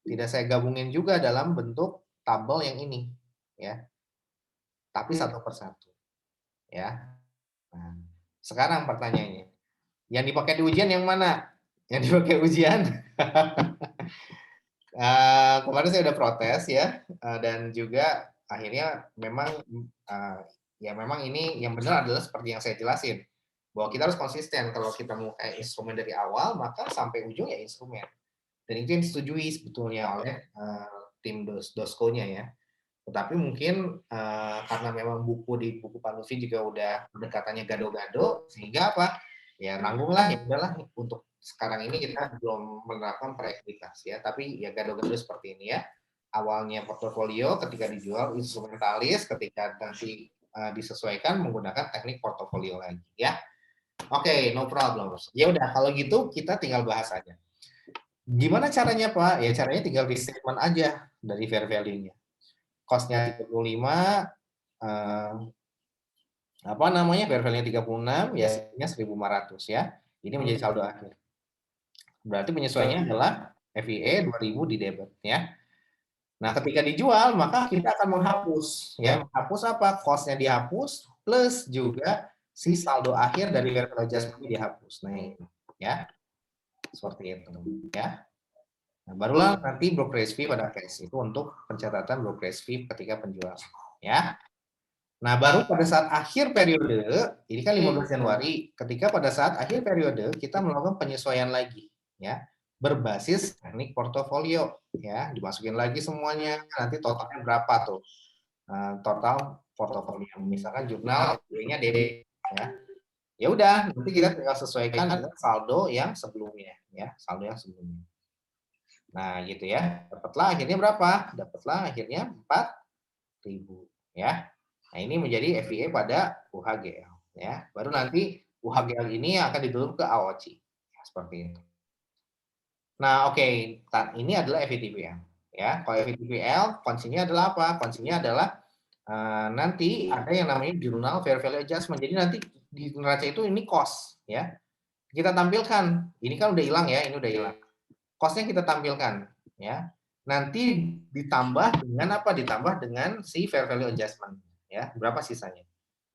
Tidak saya gabungin juga dalam bentuk tabel yang ini, ya. Tapi satu persatu, ya. Nah, sekarang pertanyaannya, yang dipakai di ujian yang mana? Yang dipakai ujian kemarin saya udah protes ya, dan juga akhirnya memang ya memang ini yang benar adalah seperti yang saya jelasin. Bahwa kita harus konsisten. Kalau kita mau kayak instrumen dari awal, maka sampai ujung ya instrumen. Dan itu yang disetujui sebetulnya oleh tim Dosko-nya ya. Tetapi mungkin karena memang buku di buku Pak Lutfi juga udah pendekatannya gado-gado, sehingga apa? Ya nanggunglah, ya udahlah untuk sekarang ini kita belum menerapkan proyektivitas ya, tapi ya gado-gado seperti ini ya. Awalnya portofolio, ketika dijual instrumentalis, ketika nanti disesuaikan menggunakan teknik portofolio lagi ya. Oke, no problem. Ya udah, kalau gitu kita tinggal bahas aja. Gimana caranya Pak? Ya caranya tinggal di statement aja dari fair value-nya. Cost-nya 35, apa namanya, fair value-nya 36, ya hasilnya 1.500 ya. Ini menjadi saldo akhir. Berarti penyesuaiannya adalah FIE 2.000 di debit ya. Nah, ketika dijual maka kita akan menghapus ya. Menghapus apa? Cost-nya dihapus plus juga si saldo akhir dari fair value adjustment dihapus. Nah, ini ya. Seperti itu ya. Nah, barulah nanti brokerage fee pada case itu untuk pencatatan brokerage fee ketika penjualan ya. Nah, baru pada saat akhir periode, ini kan 15 Januari, ketika pada saat akhir periode kita melakukan penyesuaian lagi ya, berbasis teknik portofolio ya, dimasukin lagi semuanya, nanti totalnya berapa tuh? Total portofolio. Misalkan jurnal FIE-nya DD ya. Ya udah, nanti kita tinggal sesuaikan dengan saldo yang sebelumnya ya, saldo yang sebelumnya. Nah, gitu ya. Dapatlah akhirnya berapa? Dapatlah akhirnya 4.000 ya. Nah, ini menjadi FIE pada UHGL ya. Baru nanti UHGL ini akan didorong ke AOC. Ya, seperti itu. Nah, oke, ini adalah FVTPL ya. Kalau FVTPL kuncinya adalah apa? Kuncinya adalah nanti ada yang namanya Journal Fair Value Adjustment. Jadi nanti di neraca itu ini cost ya. Kita tampilkan. Ini kan udah hilang ya, ini udah hilang. Cost-nya kita tampilkan ya. Nanti ditambah dengan apa? Ditambah dengan si fair value adjustment ya. Berapa sisanya?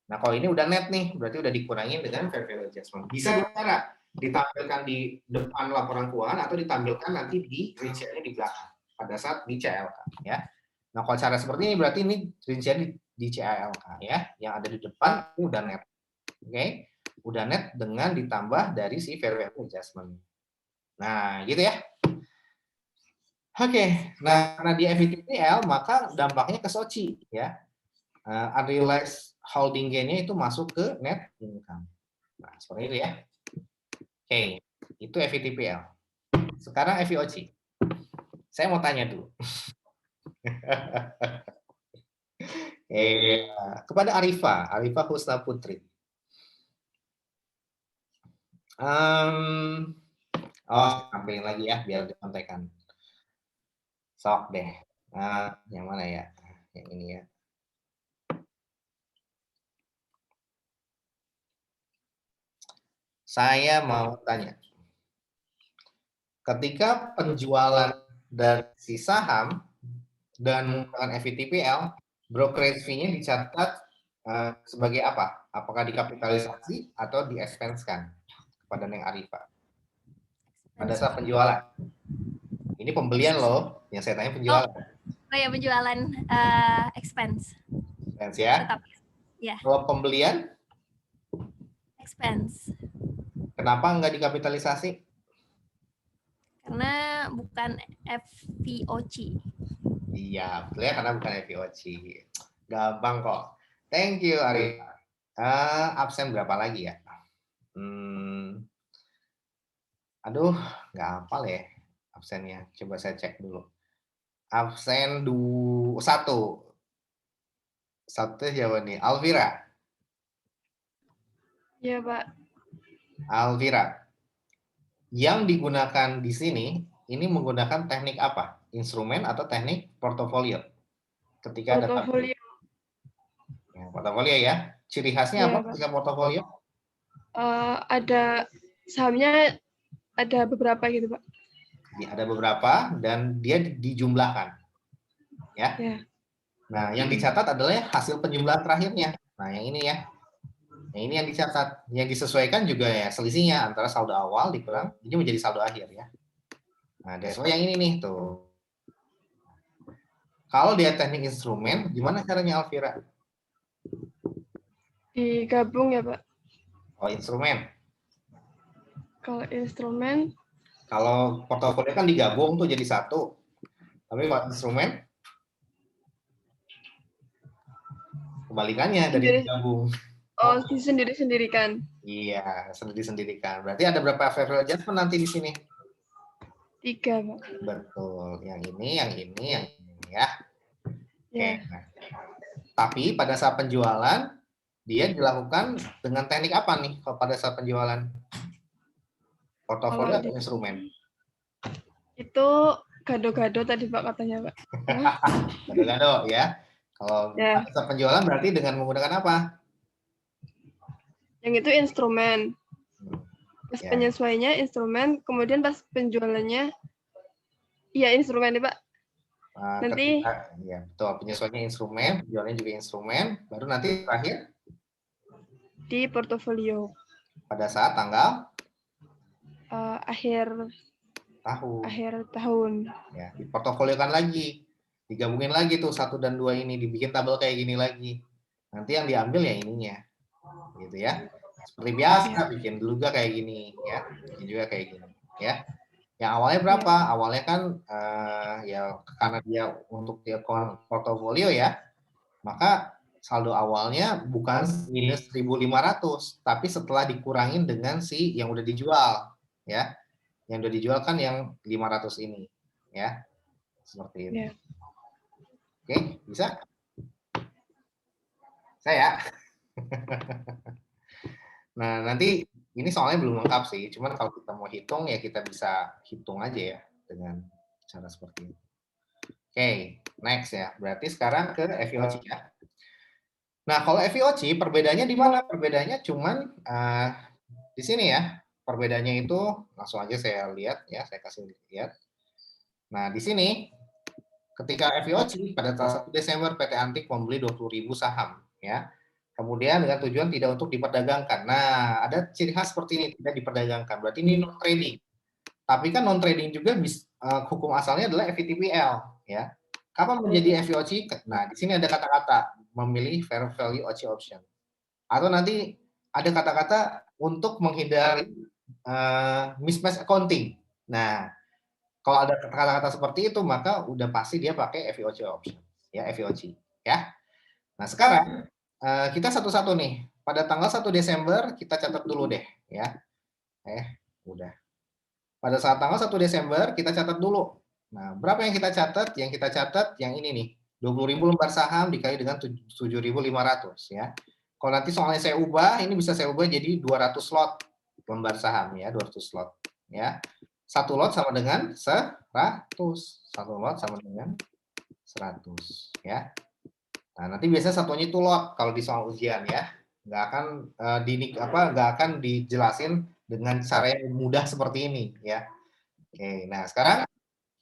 Nah, kalau ini udah net nih, berarti udah dikurangin dengan fair value adjustment. Bisa dua cara, ditampilkan di depan laporan keuangan atau ditampilkan nanti di rinciannya di belakang pada saat di CLK ya. Nah, kalau cara seperti ini berarti ini rincian di CLK ya, yang ada di depan ini udah net. Oke. Udah net dengan ditambah dari si fair value adjustment. Nah, gitu ya. Oke, nah karena di FVTPL maka dampaknya ke SOCI ya. Unrealized holding gain-nya itu masuk ke net income. Nah, seperti itu ya. Oke, itu FVTPL. Sekarang FVOC. Saya mau tanya dulu. Kepada Arifa Husna Putri. Tampilin lagi ya biar disampaikan. Sok deh. Yang mana ya? Yang ini ya. Saya mau tanya. Ketika penjualan dari si saham dan menggunakan FVTPL, brokerage fee-nya dicatat sebagai apa? Apakah dikapitalisasi atau di-expense-kan kepada Neng Arifa? Pada saat penjualan. Ini pembelian loh, yang saya tanya penjualan. Oh ya, penjualan expense. Expense ya. Tetap. Ya. Kalau pembelian? Expense. Kenapa nggak dikapitalisasi? Karena bukan FVOC. Iya, betul ya, karena bukan FVOC. Gampang kok. Thank you, Arifa. Absen berapa lagi ya? Aduh, nggak hafal ya absennya. Coba saya cek dulu. Absen 1. Satu siapa nih? Alvira. Iya, Pak. Alvira. Yang digunakan di sini, ini menggunakan teknik apa? Instrumen atau teknik portofolio? Ketika ada Portofolio. Ya, portofolio ya. Ciri khasnya apa ketika portofolio? Ada sahamnya ada beberapa gitu, Pak. Ada beberapa dan dia dijumlahkan. Ya. Nah, yang dicatat adalah hasil penjumlahan terakhirnya. Nah, yang ini ya. Nah, ini yang dicatat. Yang disesuaikan juga ya selisihnya antara saldo awal dikurang ini menjadi saldo akhir ya. Nah, that's why yang ini nih tuh. Kalau dia teknik instrumen, gimana caranya Alvira? Digabung ya, Pak? Oh, instrumen. Kalau instrumen, Kalau portofolio kan digabung tuh jadi satu. Tapi kalau instrumen kebalikannya dari sendiri, digabung. oh disendiri-sendirikan. Iya, sendiri-sendirikan. Berarti ada berapa favorable adjustment nanti di sini? 3, Pak. Betul. Yang ini, yang ini, yang ini ya. Oke. Ya. Nah, tapi pada saat penjualan dia dilakukan dengan teknik apa nih kalau pada saat penjualan? Portofolio Kalau atau instrumen? itu gado-gado tadi Pak katanya Pak. Gado-gado ya. Kalau Ya, pada saat penjualan berarti dengan menggunakan apa? yang itu instrumen. Pas Ya. penyesuaiannya instrumen, kemudian pas penjualannya, iya instrumen nih Pak. Nanti Ketika ya betul penyesuaiannya instrumen, penjualannya juga instrumen, baru nanti terakhir di portofolio pada saat tanggal akhir tahun. ya diportofoliokan lagi, digabungin lagi tuh 1 dan 2 ini, dibikin tabel kayak gini lagi. Nanti yang diambil ya ininya, gitu ya. Seperti biasa, bikin dulu juga kayak gini, ya, bikin juga kayak gini, ya. Yang awalnya berapa? Awalnya kan ya karena dia untuk dia portofolio ya, maka saldo awalnya bukan minus 1.500, tapi setelah dikurangin dengan si yang udah dijual, ya. Yang udah dijual kan yang 500 ini, ya. Seperti itu. Ya. Oke, bisa? Saya. Nah, nanti ini soalnya belum lengkap sih, cuman kalau kita mau hitung ya kita bisa hitung aja ya dengan cara seperti ini. Oke, next ya. Berarti sekarang ke FVOC ya. Nah, kalau FVOC perbedaannya di mana? Perbedaannya cuman di sini ya. Perbedaannya itu langsung aja saya lihat ya, saya kasih lihat. Nah, di sini ketika FVOC pada tanggal 1 Desember PT Antik membeli 20.000 saham ya. Kemudian dengan tujuan tidak untuk diperdagangkan. Nah, ada ciri khas seperti ini, tidak diperdagangkan. Berarti ini non trading. Tapi kan non trading juga hukum asalnya adalah FVTPL ya. Kapan menjadi FVOC? Nah, di sini ada kata-kata memilih fair value OC option. Atau nanti ada kata-kata untuk menghindari mismatch accounting. Nah, kalau ada kata-kata seperti itu maka udah pasti dia pakai FVOC option ya, FVOC ya. Nah, sekarang kita satu-satu nih. Pada tanggal 1 Desember kita catat dulu deh ya. Udah. Pada saat tanggal 1 Desember kita catat dulu. Nah, berapa yang kita catat? Yang kita catat yang ini nih. 20.000 lembar saham dikali dengan 7.500 ya. Kalau nanti soalnya saya ubah, ini bisa saya ubah jadi 200 lot lembar saham ya, 200 lot ya. Satu lot sama dengan 100. Satu lot sama dengan 100 ya. Nah, nanti biasanya satunya itu lot kalau di soal ujian ya. Nggak akan nggak akan dijelasin dengan cara yang mudah seperti ini ya. Oke, nah sekarang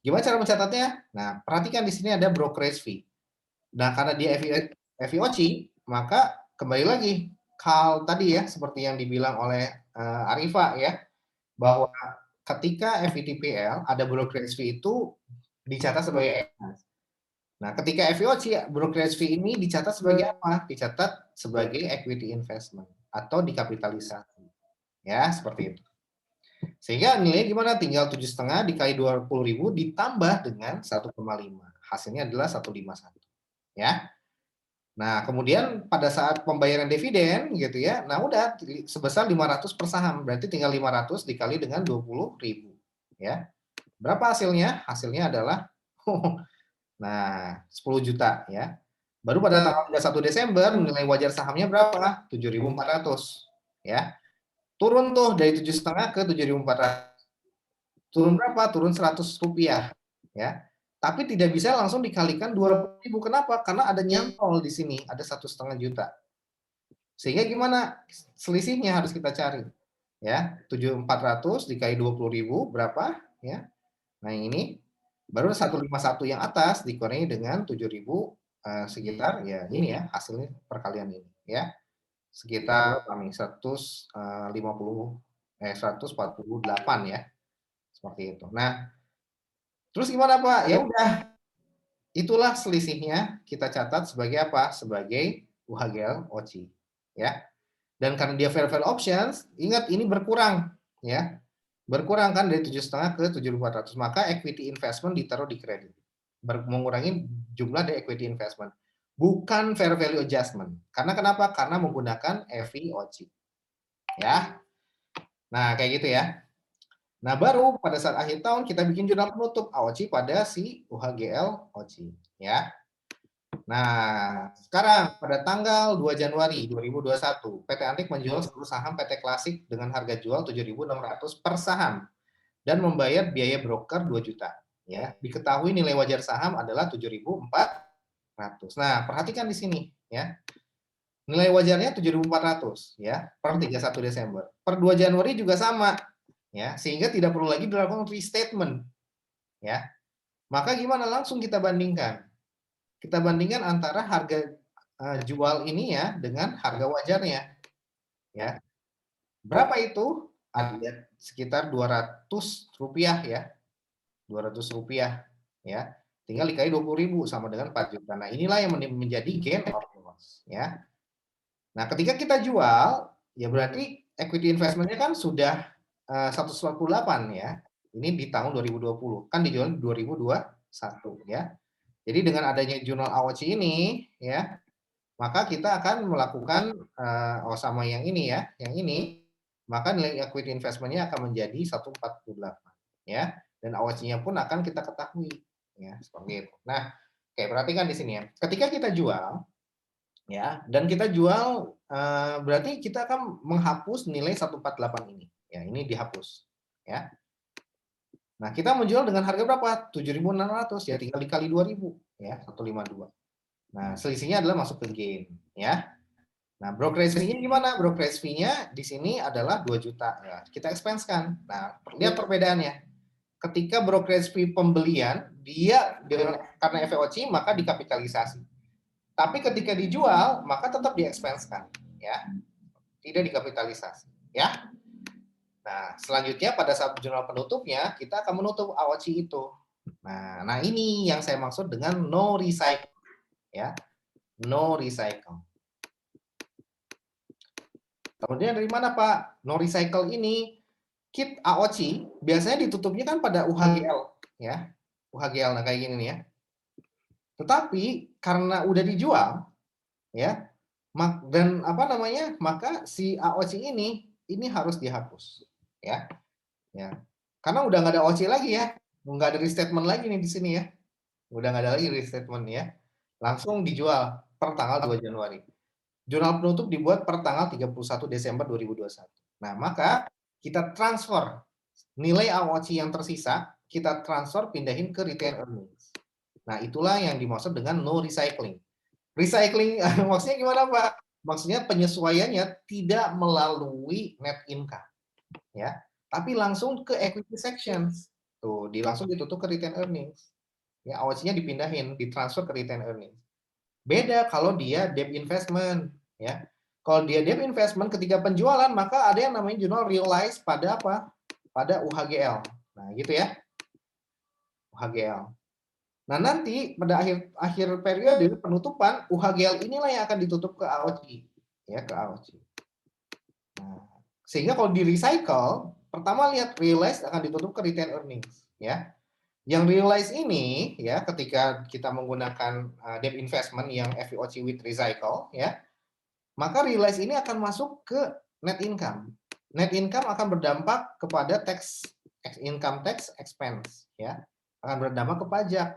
gimana cara mencatatnya? Nah, perhatikan di sini ada brokerage fee. Nah, karena dia FVOC, maka kembali lagi hal tadi ya seperti yang dibilang oleh Arifa ya, bahwa ketika FVTPL ada brokerage fee itu dicatat sebagai expense. Nah, ketika FVOC, brokerage fee ini dicatat sebagai apa? Dicatat sebagai equity investment atau dikapitalisasi. Ya, seperti itu. Sehingga nilainya gimana? Tinggal 7,5 dikali 20.000 ditambah dengan 1,5. Hasilnya adalah 151. Ya. Nah, kemudian pada saat pembayaran dividen gitu ya, nah udah sebesar 500 per saham. Berarti tinggal 500 dikali dengan 20.000. Ya. Berapa hasilnya? Hasilnya adalah nah, 10 juta ya. Baru pada tanggal 31 Desember nilai wajar sahamnya berapa? 7.400 ya. Turun tuh dari 7,5 ke 7.400. Turun berapa? Turun 100 rupiah ya. Tapi tidak bisa langsung dikalikan 20.000. Kenapa? Karena ada nyantol di sini, ada 1,5 juta. Sehingga gimana? Selisihnya harus kita cari. Ya, 7.400 dikali 20.000 berapa? Ya. Nah, ini baru 151 yang atas dikurangi dengan 7.000 sekitar ya ini ya hasilnya perkalian ini ya. Sekitar 148 ya. Seperti itu. Nah, terus gimana Pak? Ya udah, itulah selisihnya kita catat sebagai apa? Sebagai UHGL OCI. Ya. Dan karena dia fair value options, ingat ini berkurang ya. Berkurang kan dari 7,5 ke 7.400, maka equity investment ditaruh di kredit. Mengurangi jumlah dari equity investment. Bukan fair value adjustment. Karena kenapa? Karena menggunakan FVOC. Ya. Nah, kayak gitu ya. Nah, baru pada saat akhir tahun kita bikin jurnal penutup AOC pada si UHGL OC, ya. Nah, sekarang pada tanggal 2 Januari 2021, PT Antik menjual seluruh saham PT Klasik dengan harga jual 7.600 per saham dan membayar biaya broker 2 juta. Ya, diketahui nilai wajar saham adalah 7.400. Nah, perhatikan di sini ya. Nilai wajarnya 7.400 ya per 31 Desember. Per 2 Januari juga sama ya, sehingga tidak perlu lagi dilakukan restatement ya. Maka gimana, langsung kita bandingkan. Kita bandingkan antara harga jual ini ya dengan harga wajarnya. Ya. Berapa itu? Ada sekitar 200 rupiah ya. 200 rupiah ya. Tinggal dikali 20.000 sama dengan 4 juta. Nah, inilah yang menjadi gain or loss ya. Nah, ketika kita jual, ya berarti equity investment-nya kan sudah 148 ya. Ini di tahun 2020. Kan dijual 2021 ya. Jadi dengan adanya jurnal AOC ini ya, maka kita akan melakukan sama yang ini ya, yang ini, maka nilai equity investment-nya akan menjadi 148 ya, dan AOC-nya pun akan kita ketahui ya, seperti itu. Nah, oke, perhatikan di sini ya. Ketika kita jual ya, dan kita jual berarti kita akan menghapus nilai 148 ini. Ya, ini dihapus ya. Nah, kita menjual dengan harga berapa? 7.600 ya, tinggal dikali 2.000 ya, 152. Nah, selisihnya adalah masuk ke gain ya. Nah, brokerage fee-nya gimana? Brokerage fee-nya di sini adalah 2 juta ya. Kita expense-kan. Nah, lihat perbedaannya. Ketika brokerage fee pembelian dia karena FVOC maka dikapitalisasi. Tapi ketika dijual maka tetap di-expense-kan ya. Tidak dikapitalisasi ya. Nah, selanjutnya pada saat jurnal penutupnya, kita akan menutup AOC itu. Nah, ini yang saya maksud dengan no recycle. Ya, no recycle. Kemudian dari mana, Pak? No recycle ini, kit AOC, biasanya ditutupnya kan pada UHGL. Ya, UHGL, nah kayak gini nih ya. Tetapi, karena udah dijual, ya, dan apa namanya, maka si AOC ini harus dihapus. Ya. Ya. Karena udah nggak ada OC lagi ya, nggak ada restatement lagi nih di sini ya, udah nggak ada lagi restatement ya, langsung dijual per tanggal 2 Januari. Jurnal penutup dibuat per tanggal 31 Desember 2021. Nah, maka kita transfer nilai AOC yang tersisa, kita transfer pindahin ke retained earnings. Nah, itulah yang dimaksud dengan no recycling. Recycling maksudnya gimana, Pak? Maksudnya penyesuaiannya tidak melalui net income. Ya, tapi langsung ke equity sections. Tuh, langsung ditutup ke retained earnings. Ya, AOC-nya dipindahin, ditransfer ke retained earnings. Beda kalau dia debt investment, ya. Kalau dia debt investment ketika penjualan, maka ada yang namanya jurnal realize pada apa? Pada UHGL. Nah, gitu ya. UHGL. Nah, nanti pada akhir periode penutupan, UHGL inilah yang akan ditutup ke AOC. Ya, ke AOC. Nah, sehingga kalau di recycle, pertama lihat realize akan ditutup ke retained earnings, ya. Yang realize ini ya ketika kita menggunakan debt investment yang FVOC with recycle ya, maka realize ini akan masuk ke net income. Net income akan berdampak kepada income tax expense ya, akan berdampak ke pajak.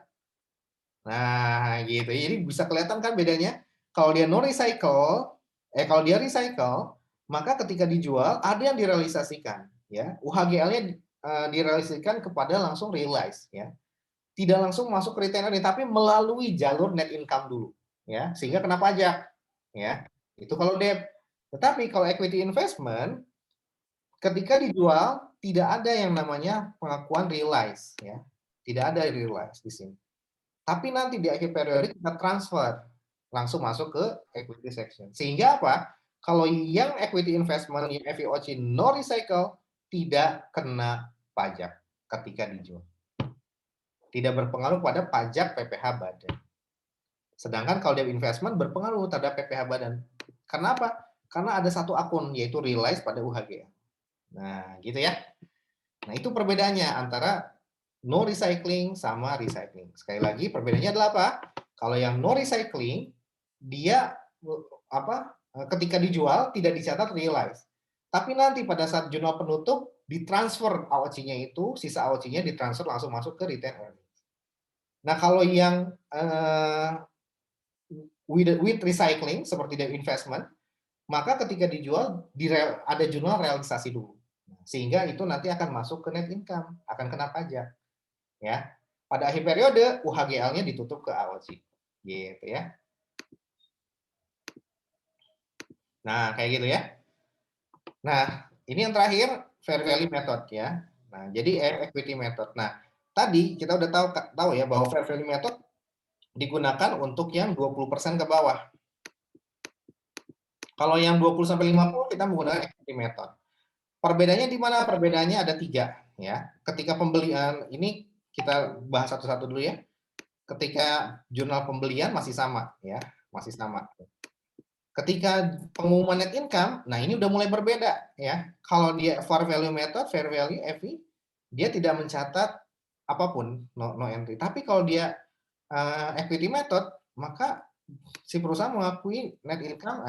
Nah, gitu. Jadi bisa kelihatan kan bedanya? Kalau dia no recycle, kalau dia recycle, maka ketika dijual ada yang direalisasikan ya. UHGL-nya direalisasikan kepada langsung realize ya. Tidak langsung masuk ke retained earnings tapi melalui jalur net income dulu ya, sehingga kena pajak ya. Itu kalau debt. Tetapi kalau equity investment ketika dijual tidak ada yang namanya pengakuan realize ya. Tidak ada realize di sini. Tapi nanti di akhir periode kita transfer langsung masuk ke equity section. Sehingga apa? Kalau yang equity investment yang FVOC no recycle tidak kena pajak ketika dijual. Tidak berpengaruh pada pajak PPh badan. Sedangkan kalau debt investment berpengaruh terhadap PPh badan. Kenapa? karena ada satu akun yaitu realize pada UHGL. Nah, gitu ya. Nah, itu perbedaannya antara no recycling sama recycling. Sekali lagi perbedaannya adalah apa? Kalau yang no recycling dia ketika dijual tidak dicatat realize. Tapi nanti pada saat jurnal penutup ditransfer AOC-nya itu, sisa AOC-nya ditransfer langsung masuk ke retained earnings. Nah, kalau yang with recycling seperti dari investment, maka ketika dijual ada jurnal realisasi dulu. Sehingga itu nanti akan masuk ke net income, akan kena pajak. Ya. Pada akhir periode UHGL-nya ditutup ke AOC. Gitu ya. Nah, kayak gitu ya. Nah, ini yang terakhir fair value method ya. Nah, jadi equity method. Nah, tadi kita udah tahu ya bahwa fair value method digunakan untuk yang 20% ke bawah. Kalau yang 20 sampai 50 kita menggunakan equity method. Perbedaannya di mana? Perbedaannya ada 3 ya. Ketika pembelian ini kita bahas satu-satu dulu ya. Ketika jurnal pembelian masih sama ya, masih sama. Ketika pengumuman net income, nah ini udah mulai berbeda ya. Kalau dia fair value method, fair value FV, dia tidak mencatat apapun, no entry. Tapi kalau dia equity method, maka si perusahaan mengakui net income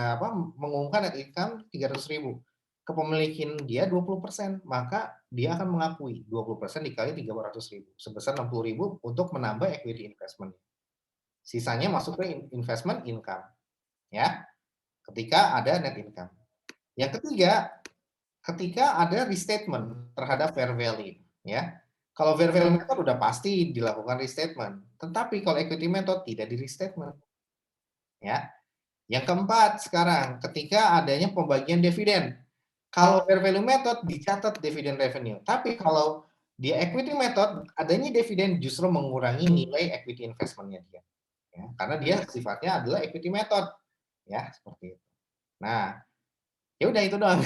mengumumkan net income 300.000. Kepemilikan dia 20%, maka dia akan mengakui 20% dikali 300.000 sebesar 60.000 untuk menambah equity investment. Sisanya masuk ke investment income. Ya. Ketika ada net income. Yang ketiga, ketika ada restatement terhadap fair value, ya. Kalau fair value method udah pasti dilakukan restatement, tetapi kalau equity method tidak di restatement. Ya. Yang keempat sekarang, ketika adanya pembagian dividen. Kalau fair value method dicatat dividen revenue, tapi kalau di equity method adanya dividen justru mengurangi nilai equity investment-nya dia. Ya, karena dia sifatnya adalah equity method. Ya, seperti itu. Nah, ya udah itu doang.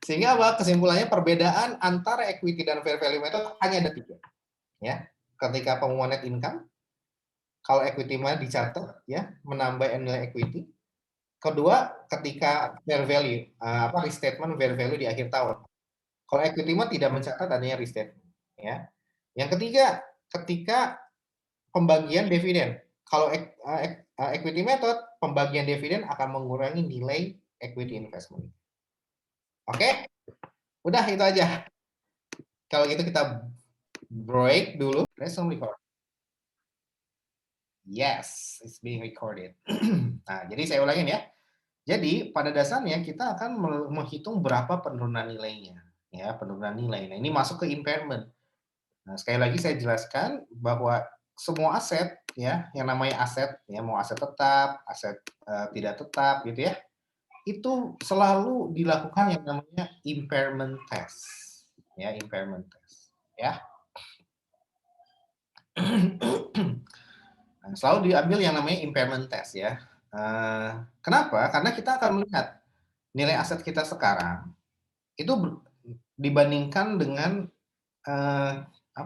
Sehingga apa? Kesimpulannya perbedaan antara equity dan fair value method hanya ada 3. Ya. Ketika pengumuman net income, kalau equity mah dicatat ya, menambah nilai equity. Kedua, ketika fair value, restatement fair value di akhir tahun. Kalau equity mah tidak mencatat adanya restatement, ya. Yang ketiga, ketika pembagian dividen. Kalau equity method, pembagian dividen akan mengurangi nilai equity investment. Oke? Udah itu aja. Kalau gitu kita break dulu. Resume record. Yes, it's being recorded. Nah, jadi saya ulangin ya. Jadi pada dasarnya kita akan menghitung berapa penurunan nilainya, ya penurunan nilai. Nah ini masuk ke impairment. Nah sekali lagi saya jelaskan bahwa semua aset, ya yang namanya aset, ya mau aset tetap, aset tidak tetap, gitu ya, itu selalu dilakukan yang namanya impairment test, ya impairment test, ya. Nah, selalu diambil yang namanya impairment test ya. Kenapa? Karena kita akan melihat nilai aset kita sekarang itu dibandingkan dengan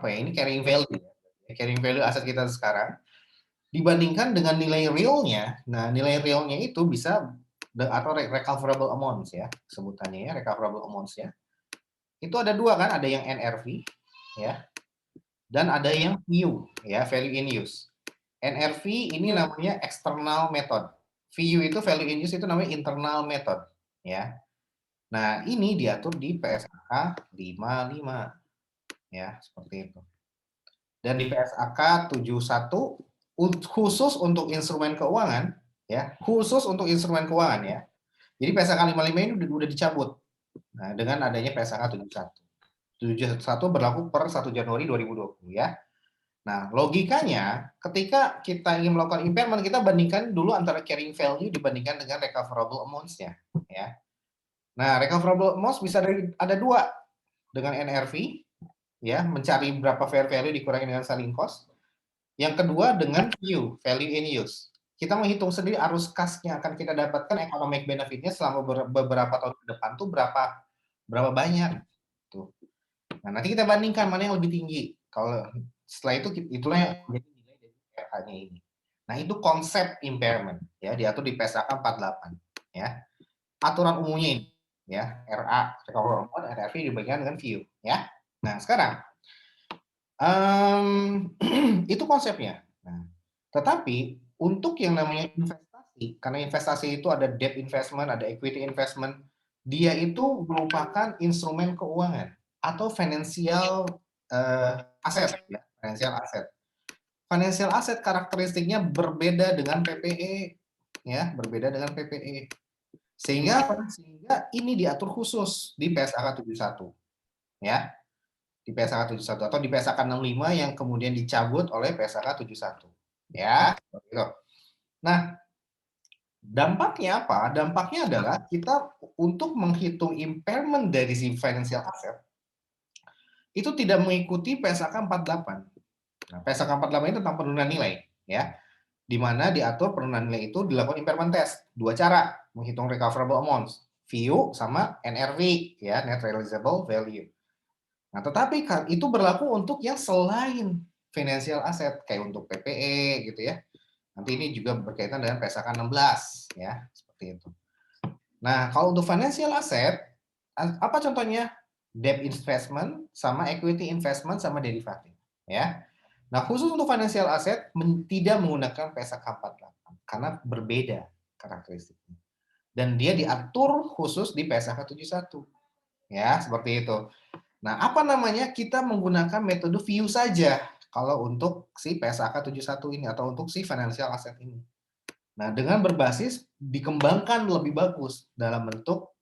ini carrying value. Carrying value aset kita sekarang dibandingkan dengan nilai realnya. Nah, nilai realnya itu bisa atau recoverable amounts ya sebutannya ya, recoverable amounts ya. Itu ada 2 kan, ada yang NRV ya. Dan ada yang VU ya, value in use. NRV ini namanya external method. VU itu value in use itu namanya internal method ya. Nah, ini diatur di PSAK 55 ya, seperti itu. Dan di PSAK 71 khusus untuk instrumen keuangan ya, khusus untuk instrumen keuangan ya. Jadi PSAK 55 ini udah dicabut. Nah, dengan adanya PSAK 71. 71 berlaku per 1 Januari 2020 ya. Nah, logikanya ketika kita ingin melakukan impairment, kita bandingkan dulu antara carrying value dibandingkan dengan recoverable amounts-nya. Ya. Nah, recoverable amounts bisa ada 2 dengan NRV, ya, mencari berapa fair value dikurangi dengan selling cost. Yang kedua dengan VU, value in use. Kita menghitung sendiri arus kas yang akan kita dapatkan economic benefit-nya selama beberapa tahun ke depan tuh berapa banyak. Tuh. Nah, nanti kita bandingkan mana yang lebih tinggi. Kalau setelah itu itulah yang menjadi nilai dari PSAK-nya ini. Nah, itu konsep impairment ya, diatur di PSAK 48 ya. aturan umumnya ini, ya, RA, recoverable amount, NRV dibandingkan dengan view, ya. Nah, sekarang itu konsepnya. Nah, tetapi untuk yang namanya investasi, karena investasi itu ada debt investment, ada equity investment, dia itu merupakan instrumen keuangan atau financial aset, ya, financial asset. Financial asset karakteristiknya berbeda dengan PPE, ya, berbeda dengan PPE. Sehingga ini diatur khusus di PSAK 71, ya. Di PSAK 71 atau di PSAK 65 yang kemudian dicabut oleh PSAK 71. Ya, gitu. Nah, dampaknya apa? Dampaknya adalah kita untuk menghitung impairment dari si financial asset itu tidak mengikuti PSAK 48. Nah, PSAK 48 itu tentang penurunan nilai, ya. Di mana diatur penurunan nilai itu dilakukan impairment test. Dua cara menghitung recoverable amounts, VU sama NRV, ya, net realizable value. Nah, tetapi itu berlaku untuk yang selain financial asset, kayak untuk PPE gitu ya. Nanti ini juga berkaitan dengan PSAK 16 ya, seperti itu. Nah, kalau untuk financial asset, apa contohnya? Debt investment sama equity investment sama derivatif, ya. Nah, khusus untuk financial asset tidak menggunakan PSAK 48 karena berbeda karakteristiknya. Dan dia diatur khusus di PSAK 71. Ya, seperti itu. Nah, apa namanya? Kita menggunakan metode view saja kalau untuk si PSAK 71 ini atau untuk si financial asset ini. Nah, dengan berbasis dikembangkan lebih bagus dalam bentuk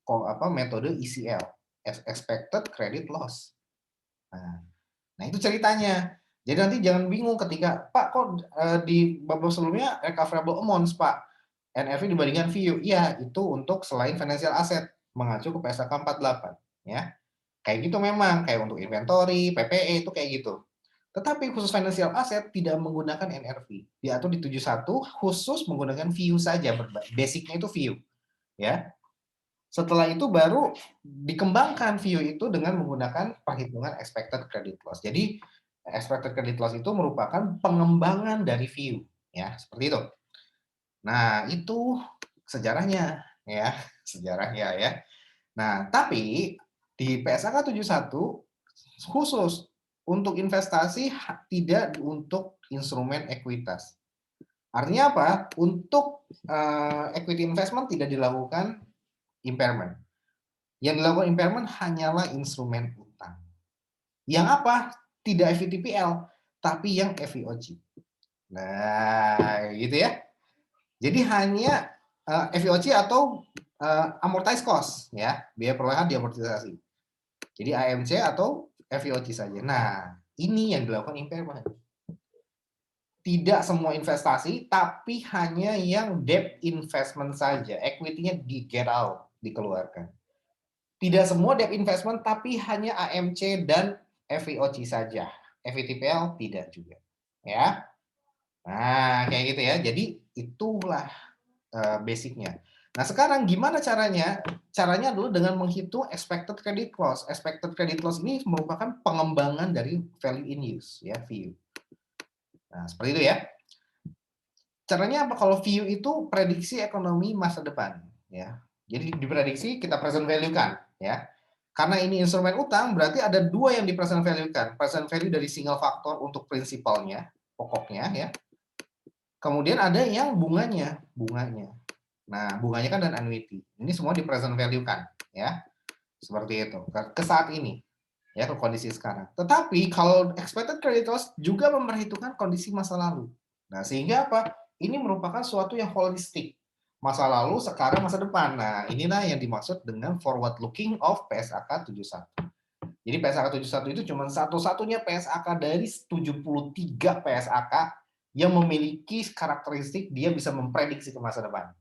metode ECL, expected credit loss. Nah, itu ceritanya. Jadi nanti jangan bingung ketika, Pak, kok di babak sebelumnya recoverable amounts, Pak. NRV dibandingkan view. Iya, itu untuk selain financial asset, mengacu ke PSAK 48. Ya. Kayak gitu memang, kayak untuk inventory, PPE, itu kayak gitu. Tetapi khusus financial asset tidak menggunakan NRV. Diatur di 71 khusus menggunakan view saja, basicnya itu view. Ya. Setelah itu baru dikembangkan view itu dengan menggunakan perhitungan expected credit loss. Jadi expected credit loss itu merupakan pengembangan dari view, ya, seperti itu. Nah, itu sejarahnya, ya, sejarahnya ya. Nah, tapi di PSAK 71 khusus untuk investasi, tidak untuk instrumen ekuitas. Artinya apa? Untuk equity investment tidak dilakukan impairment. Yang dilakukan impairment hanyalah instrumen utang. Yang apa? Tidak FVTPL, tapi yang FVOC. Nah, gitu ya. Jadi hanya FVOC atau amortized cost, ya, biaya perolehan diamortisasi. Jadi AMC atau FVOC saja. Nah, ini yang dilakukan impairment. Tidak semua investasi, tapi hanya yang debt investment saja. Equity-nya di get out, dikeluarkan. Tidak semua debt investment, tapi hanya AMC dan FVOC saja. FVTPL tidak juga. Ya. Nah, kayak gitu ya. Jadi itulah basicnya. Nah, sekarang gimana caranya? Caranya adalah dengan menghitung expected credit loss. Expected credit loss ini merupakan pengembangan dari value in use, ya, VU. Nah, seperti itu ya. Caranya apa? Kalau VU itu prediksi ekonomi masa depan, ya. Jadi diprediksi kita present value kan, ya. Karena ini instrumen utang, berarti ada dua yang di present value kan. Present value dari single faktor untuk prinsipalnya, pokoknya, ya. Kemudian ada yang bunganya. Nah, bunganya kan dan annuity. Ini semua di present value kan, ya. Seperti itu. Ke saat ini, ya, ke kondisi sekarang. Tetapi kalau expected credit loss juga memperhitungkan kondisi masa lalu. Nah, sehingga apa? Ini merupakan suatu yang holistik. Masa lalu, sekarang, masa depan. Nah, inilah yang dimaksud dengan forward looking of PSAK 71. Jadi PSAK 71 itu cuma satu-satunya PSAK dari 73 PSAK yang memiliki karakteristik dia bisa memprediksi ke masa depan.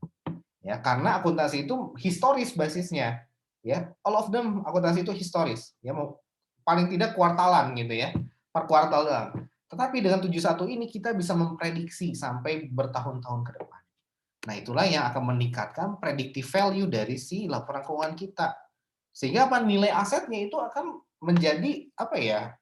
Ya, karena akuntansi itu historis basisnya. Ya, all of them akuntansi itu historis. Ya, paling tidak kuartalan gitu ya. Per kuartal doang. Tetapi dengan 71 ini kita bisa memprediksi sampai bertahun-tahun ke depan. Nah, itulah yang akan meningkatkan predictive value dari si laporan keuangan kita. Sehingga apa, nilai asetnya itu akan menjadi apa ya?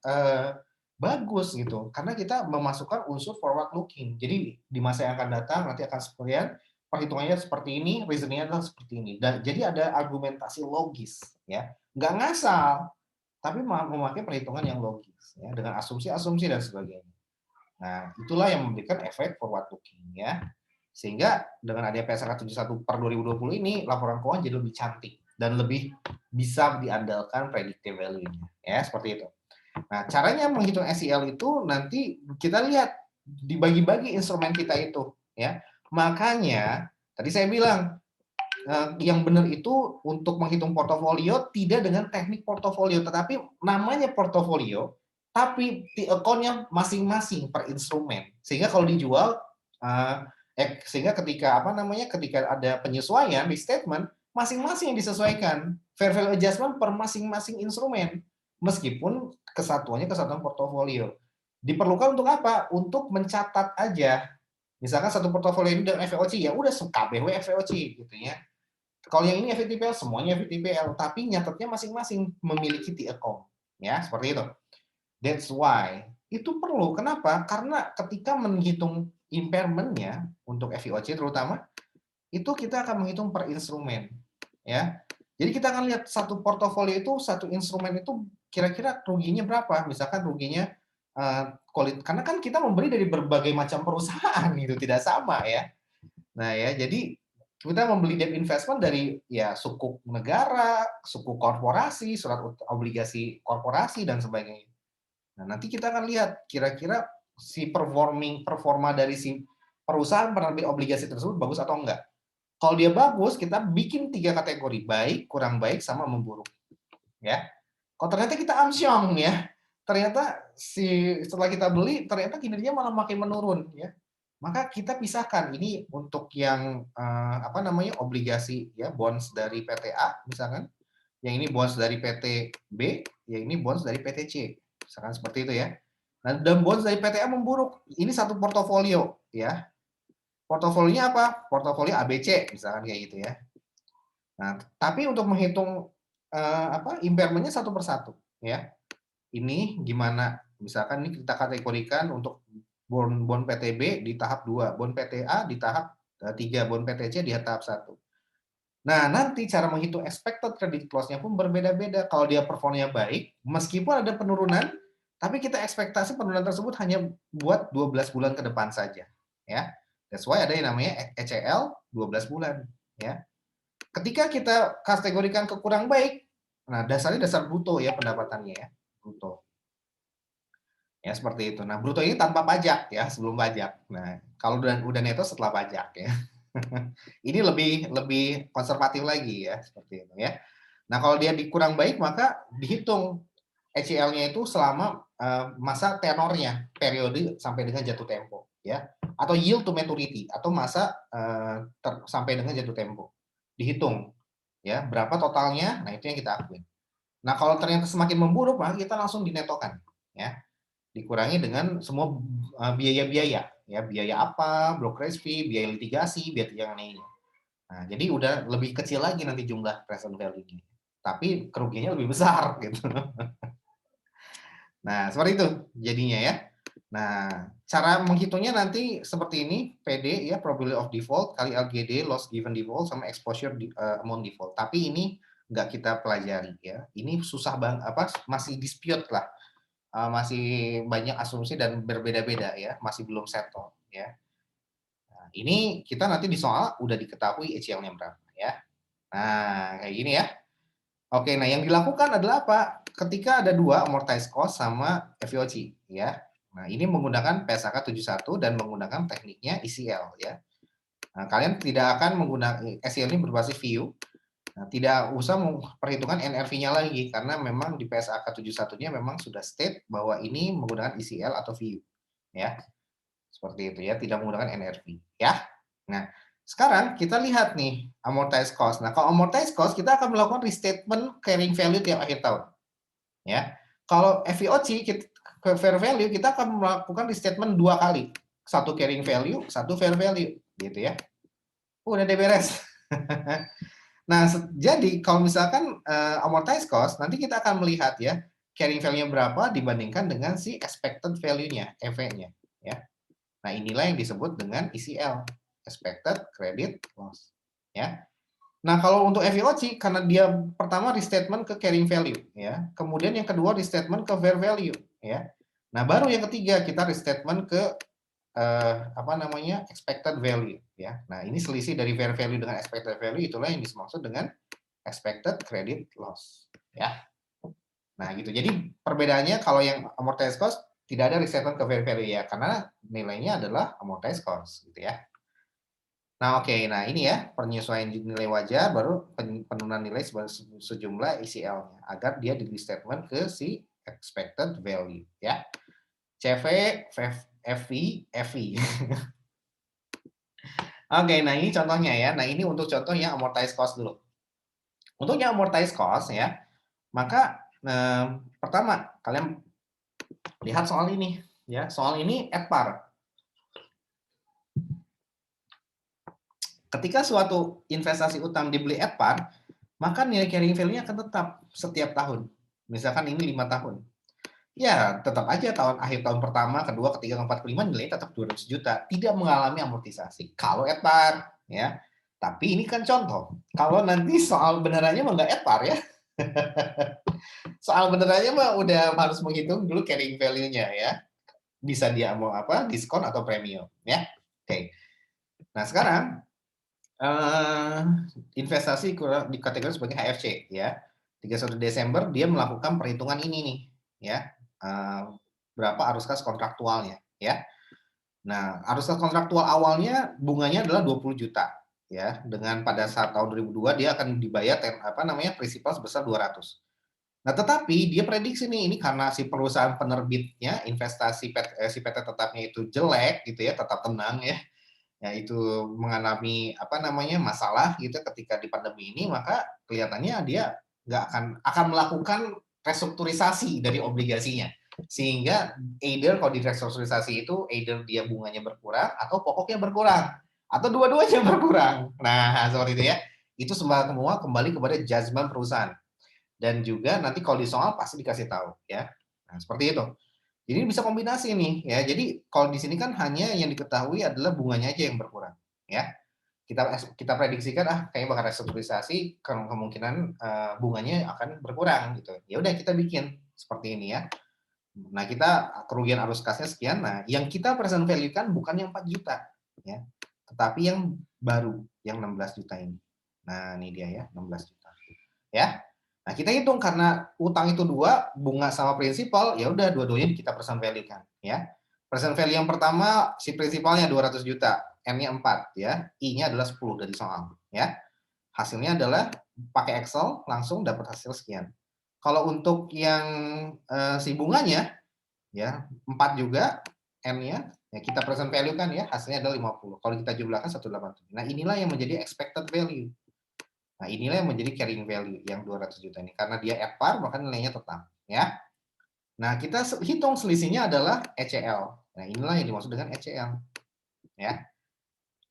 Bagus gitu. Karena kita memasukkan unsur forward looking. Jadi di masa yang akan datang nanti akan sekian, perhitungannya seperti ini, reasoningnya adalah seperti ini. Dan jadi ada argumentasi logis, ya, nggak ngasal, tapi memakai perhitungan yang logis, ya, dengan asumsi-asumsi dan sebagainya. Nah, itulah yang memberikan efek forward looking, ya. Sehingga dengan adanya PSAK 71 per 2020 ini, laporan keuangan jadi lebih cantik dan lebih bisa diandalkan predictive value-nya, ya, seperti itu. Nah, caranya menghitung SEL itu nanti kita lihat dibagi-bagi instrumen kita itu, ya. Makanya tadi saya bilang yang benar itu untuk menghitung portofolio tidak dengan teknik portofolio, tetapi namanya portofolio, tapi di account-nya masing-masing per instrumen. Sehingga kalau dijual, sehingga ketika ketika ada penyesuaian di statement, masing-masing yang disesuaikan, fair value adjustment per masing-masing instrumen, meskipun kesatuan portofolio. Diperlukan untuk apa? Untuk mencatat aja. Misalkan satu portofolio ini dengan FVOC, ya udah KBW FVOC gitu ya. Kalau yang ini FVTPL, semuanya FVTPL, tapi nyatetnya masing-masing memiliki T account, ya seperti itu. That's why itu perlu. Kenapa? Karena ketika menghitung impairment-nya untuk FVOC terutama, itu kita akan menghitung per instrumen, ya. Jadi kita akan lihat satu portofolio itu, satu instrumen itu kira-kira ruginya berapa. Misalkan ruginya karena kan kita memberi dari berbagai macam perusahaan itu tidak sama ya. Nah ya, jadi kita membeli debt investment dari ya sukuk negara, sukuk korporasi, surat obligasi korporasi dan sebagainya. Nah, nanti kita akan lihat kira-kira si performa dari si perusahaan penerbit obligasi tersebut bagus atau enggak. Kalau dia bagus, kita bikin 3 kategori, baik, kurang baik, sama memburuk. Ya. Kalau ternyata kita amsyong ya, ternyata setelah kita beli ternyata kinerjanya malah makin menurun ya, maka kita pisahkan ini untuk yang obligasi ya, bonds dari PTA misalkan, yang ini bonds dari PT B, yang ini bonds dari PT C, misalkan seperti itu ya. Nah, dan bonds dari PTA memburuk, ini satu portofolio ya. Portofolionya apa? Portofolio ABC misalkan kayak gitu ya. Nah, tapi untuk menghitung impairment-nya satu persatu ya. Ini gimana? Misalkan ini kita kategorikan untuk bond PTB di tahap 2, bond PTA di tahap 3, bond PTC di tahap 1. Nah, nanti cara menghitung expected credit loss-nya pun berbeda-beda. Kalau dia performanya baik, meskipun ada penurunan, tapi kita ekspektasi penurunan tersebut hanya buat 12 bulan ke depan saja, ya. That's why ada yang namanya ECL 12 bulan, ya. Ketika kita kategorikan ke kurang baik, nah dasarnya dasar bruto ya pendapatannya ya, bruto. Ya seperti itu. Nah, bruto ini tanpa pajak ya, sebelum pajak. Nah, kalau udah neto setelah pajak ya. Ini lebih konservatif lagi ya, seperti itu ya. Nah, kalau dia kurang baik maka dihitung ECL-nya itu selama masa tenornya, periode sampai dengan jatuh tempo ya, atau yield to maturity atau masa sampai dengan jatuh tempo. Dihitung ya, berapa totalnya. Nah, itu yang kita akuin. Nah, kalau ternyata semakin memburuk maka kita langsung dinetokan ya. Dikurangi dengan semua biaya-biaya ya, biaya apa, brokerage fee, biaya litigasi, biaya yang lainnya. Nah, jadi udah lebih kecil lagi nanti jumlah present value-nya. Tapi kerugiannya lebih besar gitu. Nah, seperti itu jadinya ya. Nah, cara menghitungnya nanti seperti ini, PD ya, probability of default kali LGD, loss given default sama exposure amount default. Tapi ini nggak kita pelajari ya. Ini susah banget, masih dispute lah. Masih banyak asumsi dan berbeda-beda ya, masih belum settle ya. Nah, ini kita nanti di soal udah diketahui ECL-nya berapa ya. Nah, kayak gini ya. Oke, nah yang dilakukan adalah apa? Ketika ada dua amortized cost sama FVOC ya. Nah, ini menggunakan PSAK 71 dan menggunakan tekniknya ECL ya. Nah, kalian tidak akan menggunakan ECL ini berbasis view. Nah, tidak usah perhitungan NRV-nya lagi karena memang di PSAK 71-nya memang sudah state bahwa ini menggunakan ECL atau VU ya. Seperti itu ya, tidak menggunakan NRV ya. Nah, sekarang kita lihat nih amortized cost. Nah, kalau amortized cost kita akan melakukan restatement carrying value tiap akhir tahun. Ya. Kalau FVOC ke fair value kita akan melakukan restatement 2 kali. Satu carrying value, satu fair value gitu ya. Udah deh beres. Nah, jadi kalau misalkan amortized cost, nanti kita akan melihat ya, carrying value-nya berapa dibandingkan dengan si expected value-nya, EV-nya. Ya. Nah, inilah yang disebut dengan ECL. expected credit loss, ya. Nah, kalau untuk FVOC karena dia pertama restatement ke carrying value, ya. Kemudian yang kedua restatement ke fair value, ya. Nah, baru yang ketiga kita restatement ke expected value, ya. Nah, ini selisih dari fair value dengan expected value, itulah yang dimaksud dengan expected credit loss, ya. Nah, gitu. Jadi perbedaannya kalau yang amortized cost tidak ada restatement ke fair value, ya, karena nilainya adalah amortized cost, gitu ya. Nah, oke. Nah, ini ya penyesuaian nilai wajar baru penurunan nilai sejumlah ECL-nya agar dia di restatement ke si expected value, ya. CV, FI, FI. Oke, nah ini contohnya ya. Nah, ini untuk contoh yang amortized cost dulu. Untuk yang amortized cost ya, maka pertama kalian lihat soal ini ya. Soal ini at par. Ketika suatu investasi utang dibeli at par, maka nilai carrying value-nya akan tetap setiap tahun. Misalkan ini 5 tahun. Ya, tetap aja akhir tahun pertama, kedua, ketiga, keempat, kelima nilainya tetap 200 juta, tidak mengalami amortisasi. Kalau at par, ya. Tapi ini kan contoh. Kalau nanti soal benerannya mah nggak at par ya. Soal benerannya mah udah harus menghitung dulu carrying value-nya ya. Bisa dia mau apa, diskon atau premium ya. Oke. Nah, sekarang investasi di kategori sebagai HFC ya. 31 Desember dia melakukan perhitungan ini nih ya. Berapa arus kas kontraktualnya ya. Nah, arus kas kontraktual awalnya bunganya adalah 20 juta ya. Dengan pada saat tahun 2002 dia akan dibayar prinsipal sebesar 200. Nah, tetapi dia prediksi nih ini karena si perusahaan penerbitnya investasi si PT tetapnya itu jelek gitu ya, tetap tenang ya. Ya itu mengalami masalah gitu ketika di pandemi ini, maka kelihatannya dia nggak akan melakukan restrukturisasi dari obligasinya, sehingga either kalau di restrukturisasi itu either dia bunganya berkurang atau pokoknya berkurang atau dua-duanya berkurang. Nah, seperti itu ya. Itu semua kembali kepada judgement perusahaan, dan juga nanti kalau di soal pasti dikasih tahu ya. Nah, seperti itu. Jadi bisa kombinasi nih ya. Jadi kalau di sini kan hanya yang diketahui adalah bunganya aja yang berkurang ya. Kita prediksikan kayaknya bakal restrukturisasi, kemungkinan bunganya akan berkurang gitu. Ya udah kita bikin seperti ini ya. Nah, kita kerugian arus kasnya sekian. Nah, yang kita present value kan bukan yang 4 juta ya. Tetapi yang baru yang 16 juta ini. Nah, ini dia ya, 16 juta. Ya. Nah, kita hitung karena utang itu 2, bunga sama prinsipal, ya udah dua-duanya kita present value-kan ya. Present value yang pertama si prinsipalnya 200 juta, N-nya 4 ya, I-nya adalah 10 dari soal ya. Hasilnya adalah pakai Excel langsung dapat hasil sekian. Kalau untuk yang si bunganya ya 4 juga N-nya ya kita present value kan ya, hasilnya adalah 50. Kalau kita jumlahkan 187. Nah, inilah yang menjadi expected value. Nah, inilah yang menjadi carrying value yang 200 juta ini. Karena dia at par, maka nilainya tetap. Ya. Nah, kita hitung selisihnya adalah ECL. Nah, inilah yang dimaksud dengan ECL. Ya.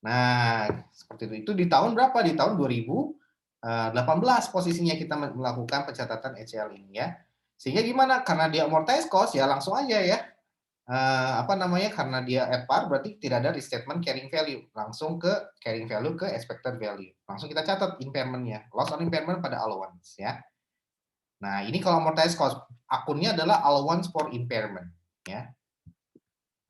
Nah, seperti itu. Itu di tahun berapa? Di tahun 2018 posisinya kita melakukan pencatatan ECL ini ya. Sehingga gimana? Karena dia amortized cost, ya langsung aja ya. Karena dia at par berarti tidak ada restatement carrying value, langsung ke carrying value ke expected value, langsung kita catat impairment-nya, loss on impairment pada allowance ya. Nah, ini kalau amortized cost akunnya adalah allowance for impairment ya.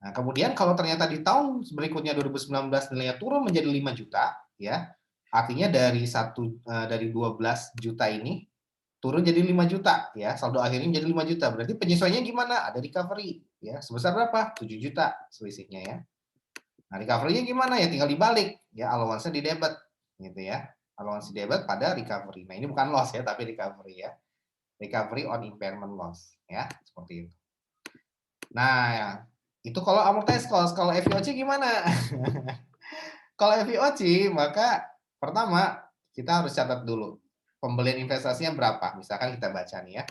Nah, kemudian kalau ternyata di tahun berikutnya 2019 nilainya turun menjadi 5 juta ya, artinya dari 12 juta ini turun jadi 5 juta ya, saldo akhirnya menjadi 5 juta. Berarti penyesuaiannya gimana? Ada recovery ya, sebesar berapa? 7 juta selisihnya ya. Nah, recovery-nya gimana ya? Tinggal dibalik ya, allowance-nya di debit gitu ya. Allowance di debit pada recovery. Nah, ini bukan loss ya, tapi recovery ya. Recovery on impairment loss ya, seperti itu. Nah, itu kalau amortized cost. Kalau FVOC gimana? Kalau FVOC maka pertama kita harus catat dulu pembelian investasinya berapa? Misalkan kita baca nih ya.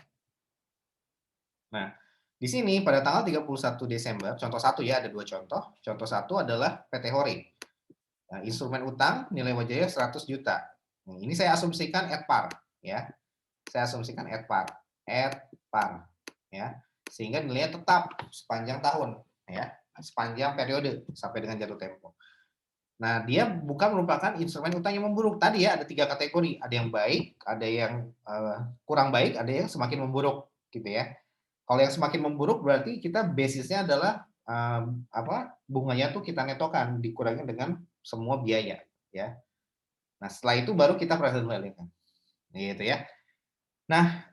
Nah, di sini pada tanggal 31 Desember, contoh 1 ya, ada 2 contoh. Contoh 1 adalah PT Hori. Nah, instrumen utang nilai wajarnya 100 juta. Nah, ini saya asumsikan at par ya. Saya asumsikan at par. At par ya. Sehingga nilainya tetap sepanjang tahun ya. Sepanjang periode sampai dengan jatuh tempo. Nah, dia bukan merupakan instrumen utang yang memburuk. Tadi ya ada 3 kategori, ada yang baik, ada yang kurang baik, ada yang semakin memburuk, gitu ya. Kalau yang semakin memburuk berarti kita basisnya adalah bunganya tuh kita netokan dikurangi dengan semua biaya, ya. Nah, setelah itu baru kita present value kan, gitu ya. Nah,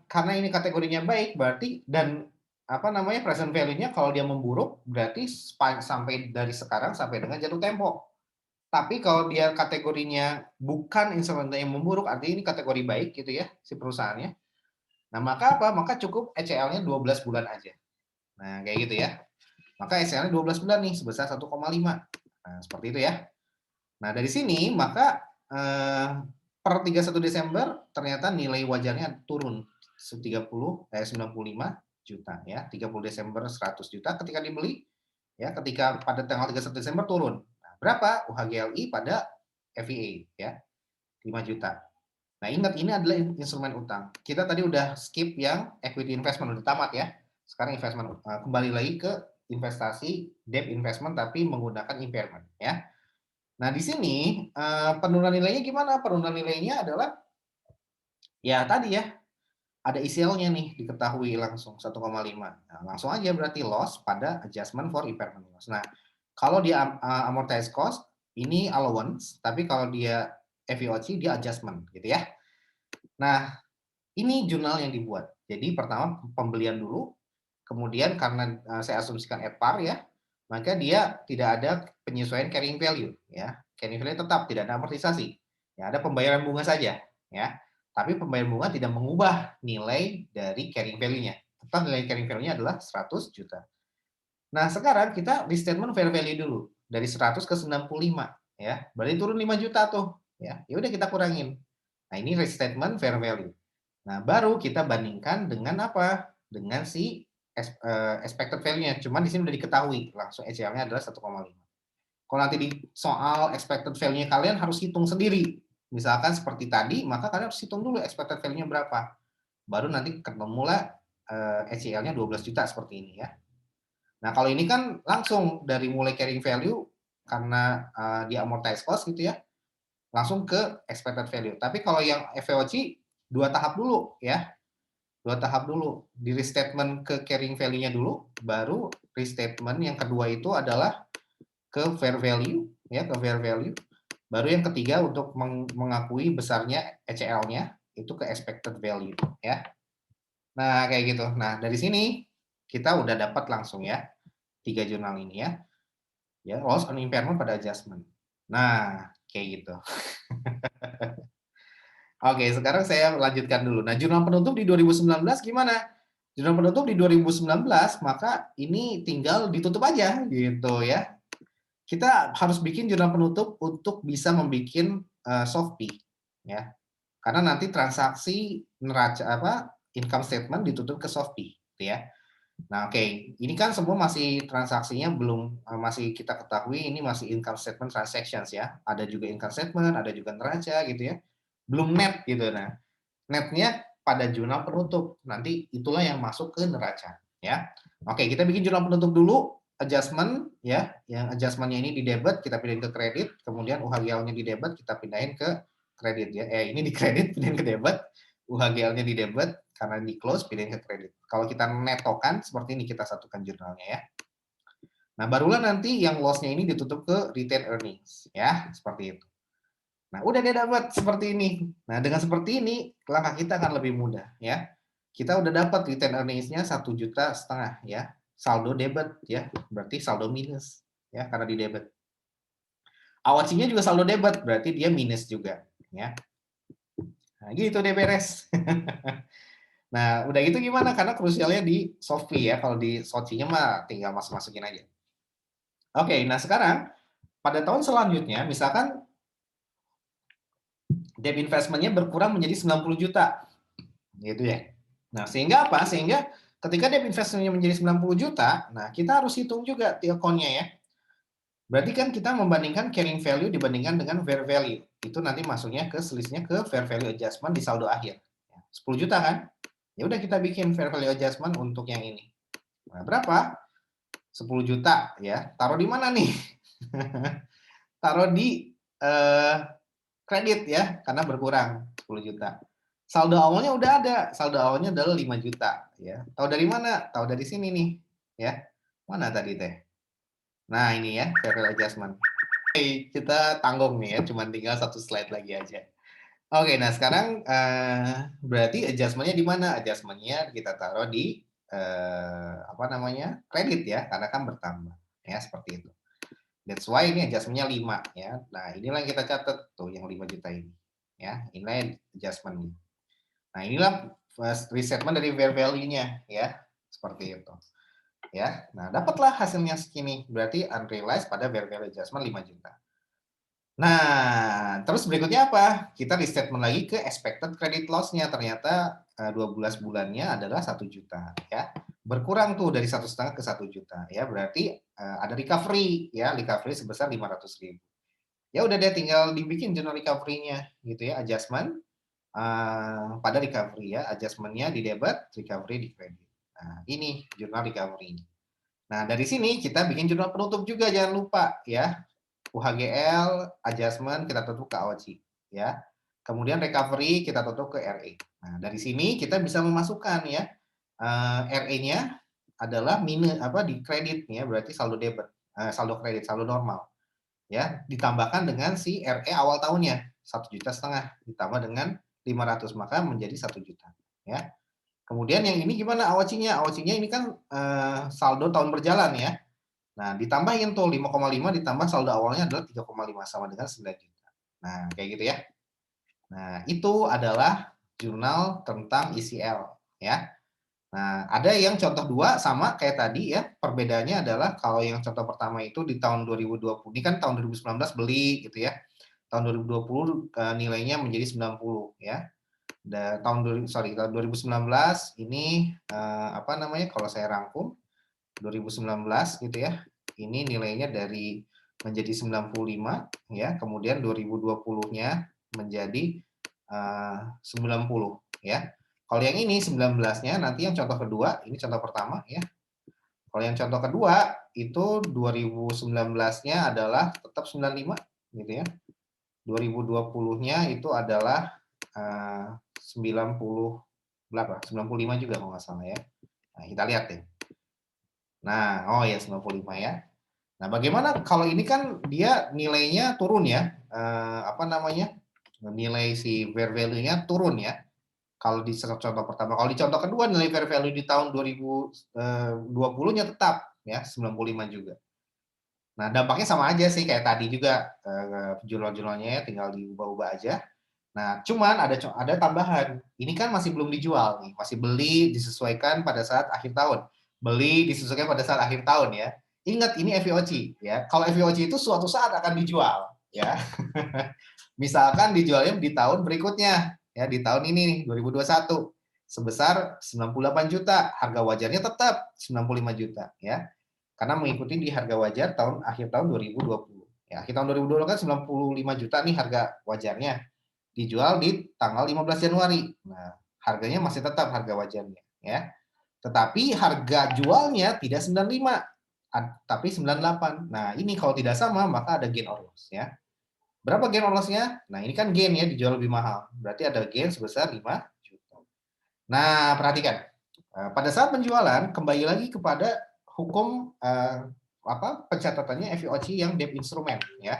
karena ini kategorinya baik berarti dan present value-nya kalau dia memburuk berarti sampai dari sekarang sampai dengan jatuh tempo. Tapi kalau dia kategorinya bukan instrumen yang memburuk, artinya ini kategori baik gitu ya si perusahaannya. Nah, maka apa? Maka cukup ECL-nya 12 bulan aja. Nah, kayak gitu ya. Maka ECL-nya 12 bulan nih sebesar 1,5. Nah, seperti itu ya. Nah, dari sini maka per 31 Desember ternyata nilai wajarnya turun 95 juta ya. 30 Desember 100 juta ketika dibeli ya, ketika pada tanggal 31 Desember turun. Nah, berapa UHGLI pada FVA ya? 5 juta. Nah, ingat ini adalah instrumen utang. Kita tadi udah skip yang equity investment udah tamat ya. Sekarang investment kembali lagi ke investasi debt investment tapi menggunakan impairment ya. Nah, di sini penurunan nilainya gimana? Penurunan nilainya adalah ya tadi ya, ada ICL-nya nih diketahui langsung 1,5. Nah, langsung aja berarti loss pada adjustment for impairment loss. Nah, kalau dia amortized cost ini allowance, tapi kalau dia FVOC dia adjustment gitu ya. Nah, ini jurnal yang dibuat. Jadi pertama pembelian dulu, kemudian karena saya asumsikan at par ya, maka dia tidak ada penyesuaian carrying value ya. Carrying value tetap tidak ada amortisasi. Ya, ada pembayaran bunga saja ya. Tapi pembayaran bunga tidak mengubah nilai dari carrying value-nya. Tetap nilai carrying value-nya adalah 100 juta. Nah, sekarang kita restatement fair value dulu dari 100 ke 95 ya. Berarti turun 5 juta tuh ya. Ya udah kita kurangin. Nah, ini restatement fair value. Nah, baru kita bandingkan dengan apa? Dengan si expected value-nya. Cuman di sini udah diketahui langsung ECL-nya adalah 1,5. Kalau nanti di soal expected value-nya kalian harus hitung sendiri. Misalkan seperti tadi, maka kalian harus hitung dulu expected value-nya berapa. Baru nanti ketemulah ECL-nya 12 juta seperti ini ya. Nah, kalau ini kan langsung dari mulai carrying value karena di amortized cost gitu ya, langsung ke expected value. Tapi kalau yang FVOC 2 tahap dulu ya. 2 tahap dulu. Di restatement ke carrying value-nya dulu, baru restatement yang kedua itu adalah ke fair value ya, ke fair value. Baru yang ketiga untuk mengakui besarnya ECL-nya itu ke expected value ya. Nah, kayak gitu. Nah, dari sini kita udah dapat langsung ya 3 jurnal ini ya. Ya, loss on impairment pada adjustment. Nah, kayak gitu. Oke, sekarang saya lanjutkan dulu. Nah, jurnal penutup di 2019 gimana? Jurnal penutup di 2019 maka ini tinggal ditutup aja gitu ya. Kita harus bikin jurnal penutup untuk bisa membuat Softpi ya. Karena nanti transaksi neraca income statement ditutup ke Softpi gitu ya. Nah, oke, ini kan semua masih transaksinya belum masih kita ketahui ini masih income statement transactions ya. Ada juga income statement, ada juga neraca gitu ya. Belum net gitu. Nah, netnya pada jurnal penutup. Nanti itulah yang masuk ke neraca ya. Oke, kita bikin jurnal penutup dulu, adjustment ya. Yang adjustmentnya ini di debit, kita pindahin ke kredit, kemudian UHGL-nya di debit, kita pindahin ke kredit ya. Ini di kredit pindahin ke debit, UHGL-nya di debit karena di close pindahin ke kredit. Kalau kita netokan seperti ini kita satukan jurnalnya ya. Nah, barulah nanti yang loss-nya ini ditutup ke retained earnings ya, seperti itu. Nah, udah dia dapat seperti ini. Nah, dengan seperti ini, langkah kita akan lebih mudah ya. Kita udah dapat retained earnings-nya 1,5 juta ya. Saldo debit ya, berarti saldo minus ya karena di debit. Awasinya juga saldo debit, berarti dia minus juga ya. Nah, gitu deh beres. Nah, udah gitu gimana? Karena krusialnya di Softpi ya. Kalau di Soci-nya mah tinggal masukin aja. Oke, nah sekarang pada tahun selanjutnya, misalkan debt investment-nya berkurang menjadi 90 juta. Gitu ya. Nah, sehingga apa? Sehingga ketika debt investment-nya menjadi 90 juta, nah kita harus hitung juga T-account-nya ya. Berarti kan kita membandingkan carrying value dibandingkan dengan fair value. Itu nanti masuknya ke selisihnya ke fair value adjustment di saldo akhir. 10 juta kan? Ya udah kita bikin fair value adjustment untuk yang ini. Nah, berapa? 10 juta ya. Taruh di mana nih? taruh di kredit ya, karena berkurang 10 juta. Saldo awalnya udah ada, saldo awalnya adalah 5 juta ya. Tahu dari mana? Tahu dari sini nih ya. Mana tadi teh? Nah, ini ya, fair value adjustment. Oke, kita tanggung nih ya, cuman tinggal satu slide lagi aja. Oke, nah sekarang berarti adjustment-nya di mana? Adjustment-nya kita taruh di apa namanya? Kredit ya, karena kan bertambah ya, seperti itu. That's why ini adjustment-nya 5 ya. Nah, inilah yang kita catat tuh yang 5 juta ini. Ya, inilah adjustment-nya. Nah, inilah resetment dari fair value-nya ya, seperti itu. Ya. Nah, dapatlah hasilnya segini. Berarti unrealized pada fair value adjustment 5 juta. Nah, terus berikutnya apa? Kita restatement lagi ke expected credit loss-nya. Ternyata 12 bulannya adalah 1 juta ya. Berkurang tuh dari 1,5 ke 1 juta ya. Berarti ada recovery ya, recovery sebesar 500.000. Ya udah deh, tinggal dibikin journal recovery-nya gitu ya, adjustment pada recovery ya, adjustment-nya di debit, recovery di kredit. Nah, ini jurnal recovery. Nah, dari sini kita bikin jurnal penutup juga, jangan lupa ya. UHGL, adjustment, kita tutup ke AOCI. Ya. Kemudian recovery, kita tutup ke RE. Nah, dari sini kita bisa memasukkan ya, RE-nya adalah minus di kredit ya, berarti saldo debit, saldo kredit, saldo normal. Ya, ditambahkan dengan si RE awal tahunnya, 1,5 juta ditambah dengan 500, maka menjadi 1 juta. Ya. Kemudian yang ini gimana AOCI-nya? AOCI-nya ini kan saldo tahun berjalan ya. Nah, ditambahin tuh 5,5 ditambah saldo awalnya adalah 3,5 sama dengan 9 juta. Nah, kayak gitu ya. Nah, itu adalah jurnal tentang ECL ya. Nah, ada yang contoh 2 sama kayak tadi ya. Perbedaannya adalah kalau yang contoh pertama itu di tahun 2020. Ini kan tahun 2019 beli gitu ya. Tahun 2020 nilainya menjadi 90 ya. Tahun 2019 ini apa namanya kalau saya rangkum 2019 gitu ya. Ini nilainya dari menjadi 95 ya, kemudian 2020-nya menjadi 90 ya. Kalau yang ini 19-nya nanti yang contoh kedua, ini contoh pertama ya. Kalau yang contoh kedua itu 2019-nya adalah tetap 95 gitu ya. 2020-nya itu adalah 90 berapa? 95 juga kalau nggak salah ya. Nah, kita lihat deh. Nah, oh ya 95 ya. Nah, bagaimana kalau ini kan dia nilainya turun ya, apa namanya, nilai si fair value-nya turun ya. Kalau di contoh pertama, kalau di contoh kedua nilai fair value di tahun 2020-nya tetap ya 95 juga. Nah, dampaknya sama aja sih kayak tadi juga jurnal-jurnalnya ya, tinggal diubah-ubah aja. Nah, cuman ada tambahan. Ini kan masih belum dijual nih, masih beli disesuaikan pada saat akhir tahun. Beli disesuaikan pada saat akhir tahun ya. Ingat ini FVOC ya. Kalau FVOC itu suatu saat akan dijual ya. Misalkan dijualnya di tahun berikutnya ya, di tahun ini nih 2021 sebesar 98 juta, harga wajarnya tetap 95 juta ya. Karena mengikuti di harga wajar akhir tahun 2020. Ya, akhir tahun 2020 kan 95 juta nih harga wajarnya. Dijual di tanggal 15 Januari. Nah, harganya masih tetap harga wajarnya ya. Tetapi harga jualnya tidak 95, tapi 98. Nah, ini kalau tidak sama maka ada gain or loss ya. Berapa gain or loss-nya? Nah, ini kan gain ya, dijual lebih mahal. Berarti ada gain sebesar 5 juta. Nah, perhatikan. Pada saat penjualan kembali lagi kepada hukum pencatatannya FVOC yang debt instrument ya.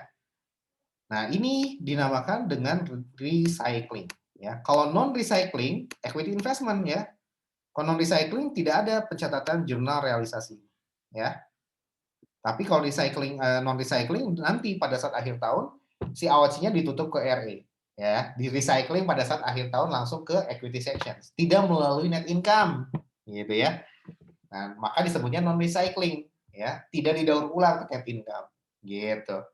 Nah, ini dinamakan dengan recycling ya. Kalau non recycling equity investment ya. Kalau non recycling tidak ada pencatatan jurnal realisasi ya. Tapi kalau recycling non recycling nanti pada saat akhir tahun si AOC-nya ditutup ke RE ya. Di recycling pada saat akhir tahun langsung ke equity sections, tidak melalui net income gitu ya. Nah, maka disebutnya non recycling ya, tidak didaur ulang ke net income gitu.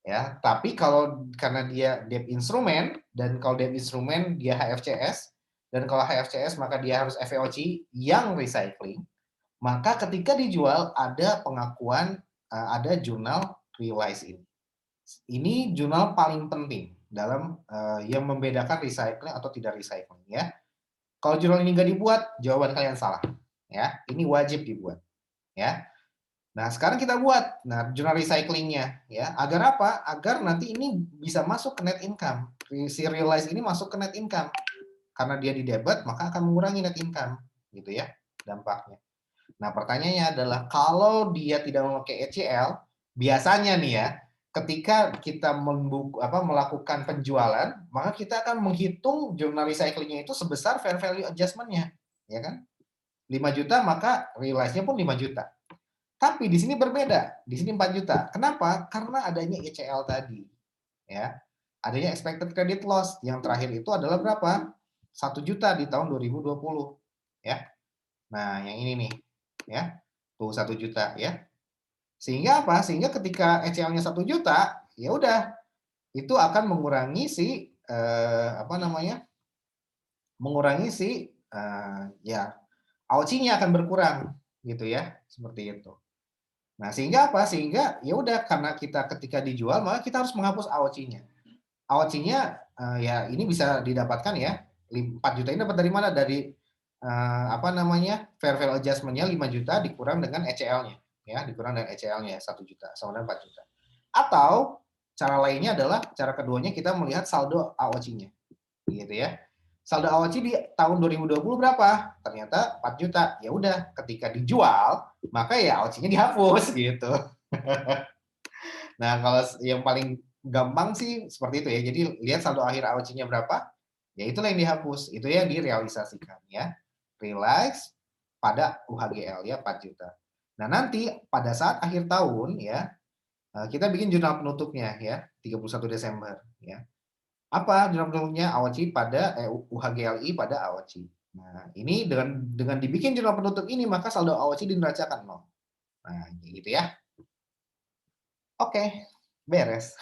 Ya, tapi kalau karena dia debt instrument dan kalau debt instrument dia HFCS dan kalau HFCS maka dia harus FVOC yang recycling, maka ketika dijual ada pengakuan ada jurnal realize ini. Ini jurnal paling penting dalam yang membedakan recycling atau tidak recycling ya. Kalau jurnal ini nggak dibuat, jawaban kalian salah ya. Ini wajib dibuat ya. Nah, sekarang kita buat jurnal recyclingnya ya. Agar apa? Agar nanti ini bisa masuk ke net income. Si realize ini masuk ke net income. Karena dia di debit, maka akan mengurangi net income, gitu ya, dampaknya. Nah, pertanyaannya adalah kalau dia tidak memakai ECL, biasanya nih ya, ketika kita melakukan penjualan, maka kita akan menghitung jurnal recyclingnya itu sebesar fair value adjustment-nya, ya kan? 5 juta, maka realize-nya pun 5 juta. Tapi di sini berbeda, di sini 4 juta. Kenapa? Karena adanya ECL tadi. Ya. Adanya expected credit loss. Yang terakhir itu adalah berapa? 1 juta di tahun 2020. Ya. Nah, yang ini nih. Ya. Tuh 1 juta ya. Sehingga apa? Sehingga ketika ECL-nya 1 juta, ya udah itu akan mengurangi si mengurangi si ya AOC-nya akan berkurang gitu ya, seperti itu. Nah, sehingga apa? Sehingga ya udah karena kita ketika dijual maka kita harus menghapus AOC-nya. AOC-nya ya ini bisa didapatkan ya. 4 juta ini dapat dari mana? Dari fair value adjustment-nya 5 juta dikurang dengan ECL-nya ya, dikurang dengan ECL-nya 1 juta sama dengan 4 juta. Atau cara lainnya adalah cara keduanya kita melihat saldo AOC-nya. Gitu ya. Saldo AOC di tahun 2020 berapa? Ternyata 4 juta. Ya udah, ketika dijual, maka ya AOC-nya dihapus gitu. Nah, kalau yang paling gampang sih seperti itu ya. Jadi lihat saldo akhir AOC-nya berapa, ya itulah yang dihapus. Itu yang direalisasikan ya. Realize pada UHGL ya 4 juta. Nah, nanti pada saat akhir tahun ya, kita bikin jurnal penutupnya ya, 31 Desember ya. Apa jurnal penutupnya? AOC pada UHGLI pada AOC. Nah, ini dengan dibikin jurnal penutup ini maka saldo AOC dineracakan 0. Nah, gitu ya. Oke, beres.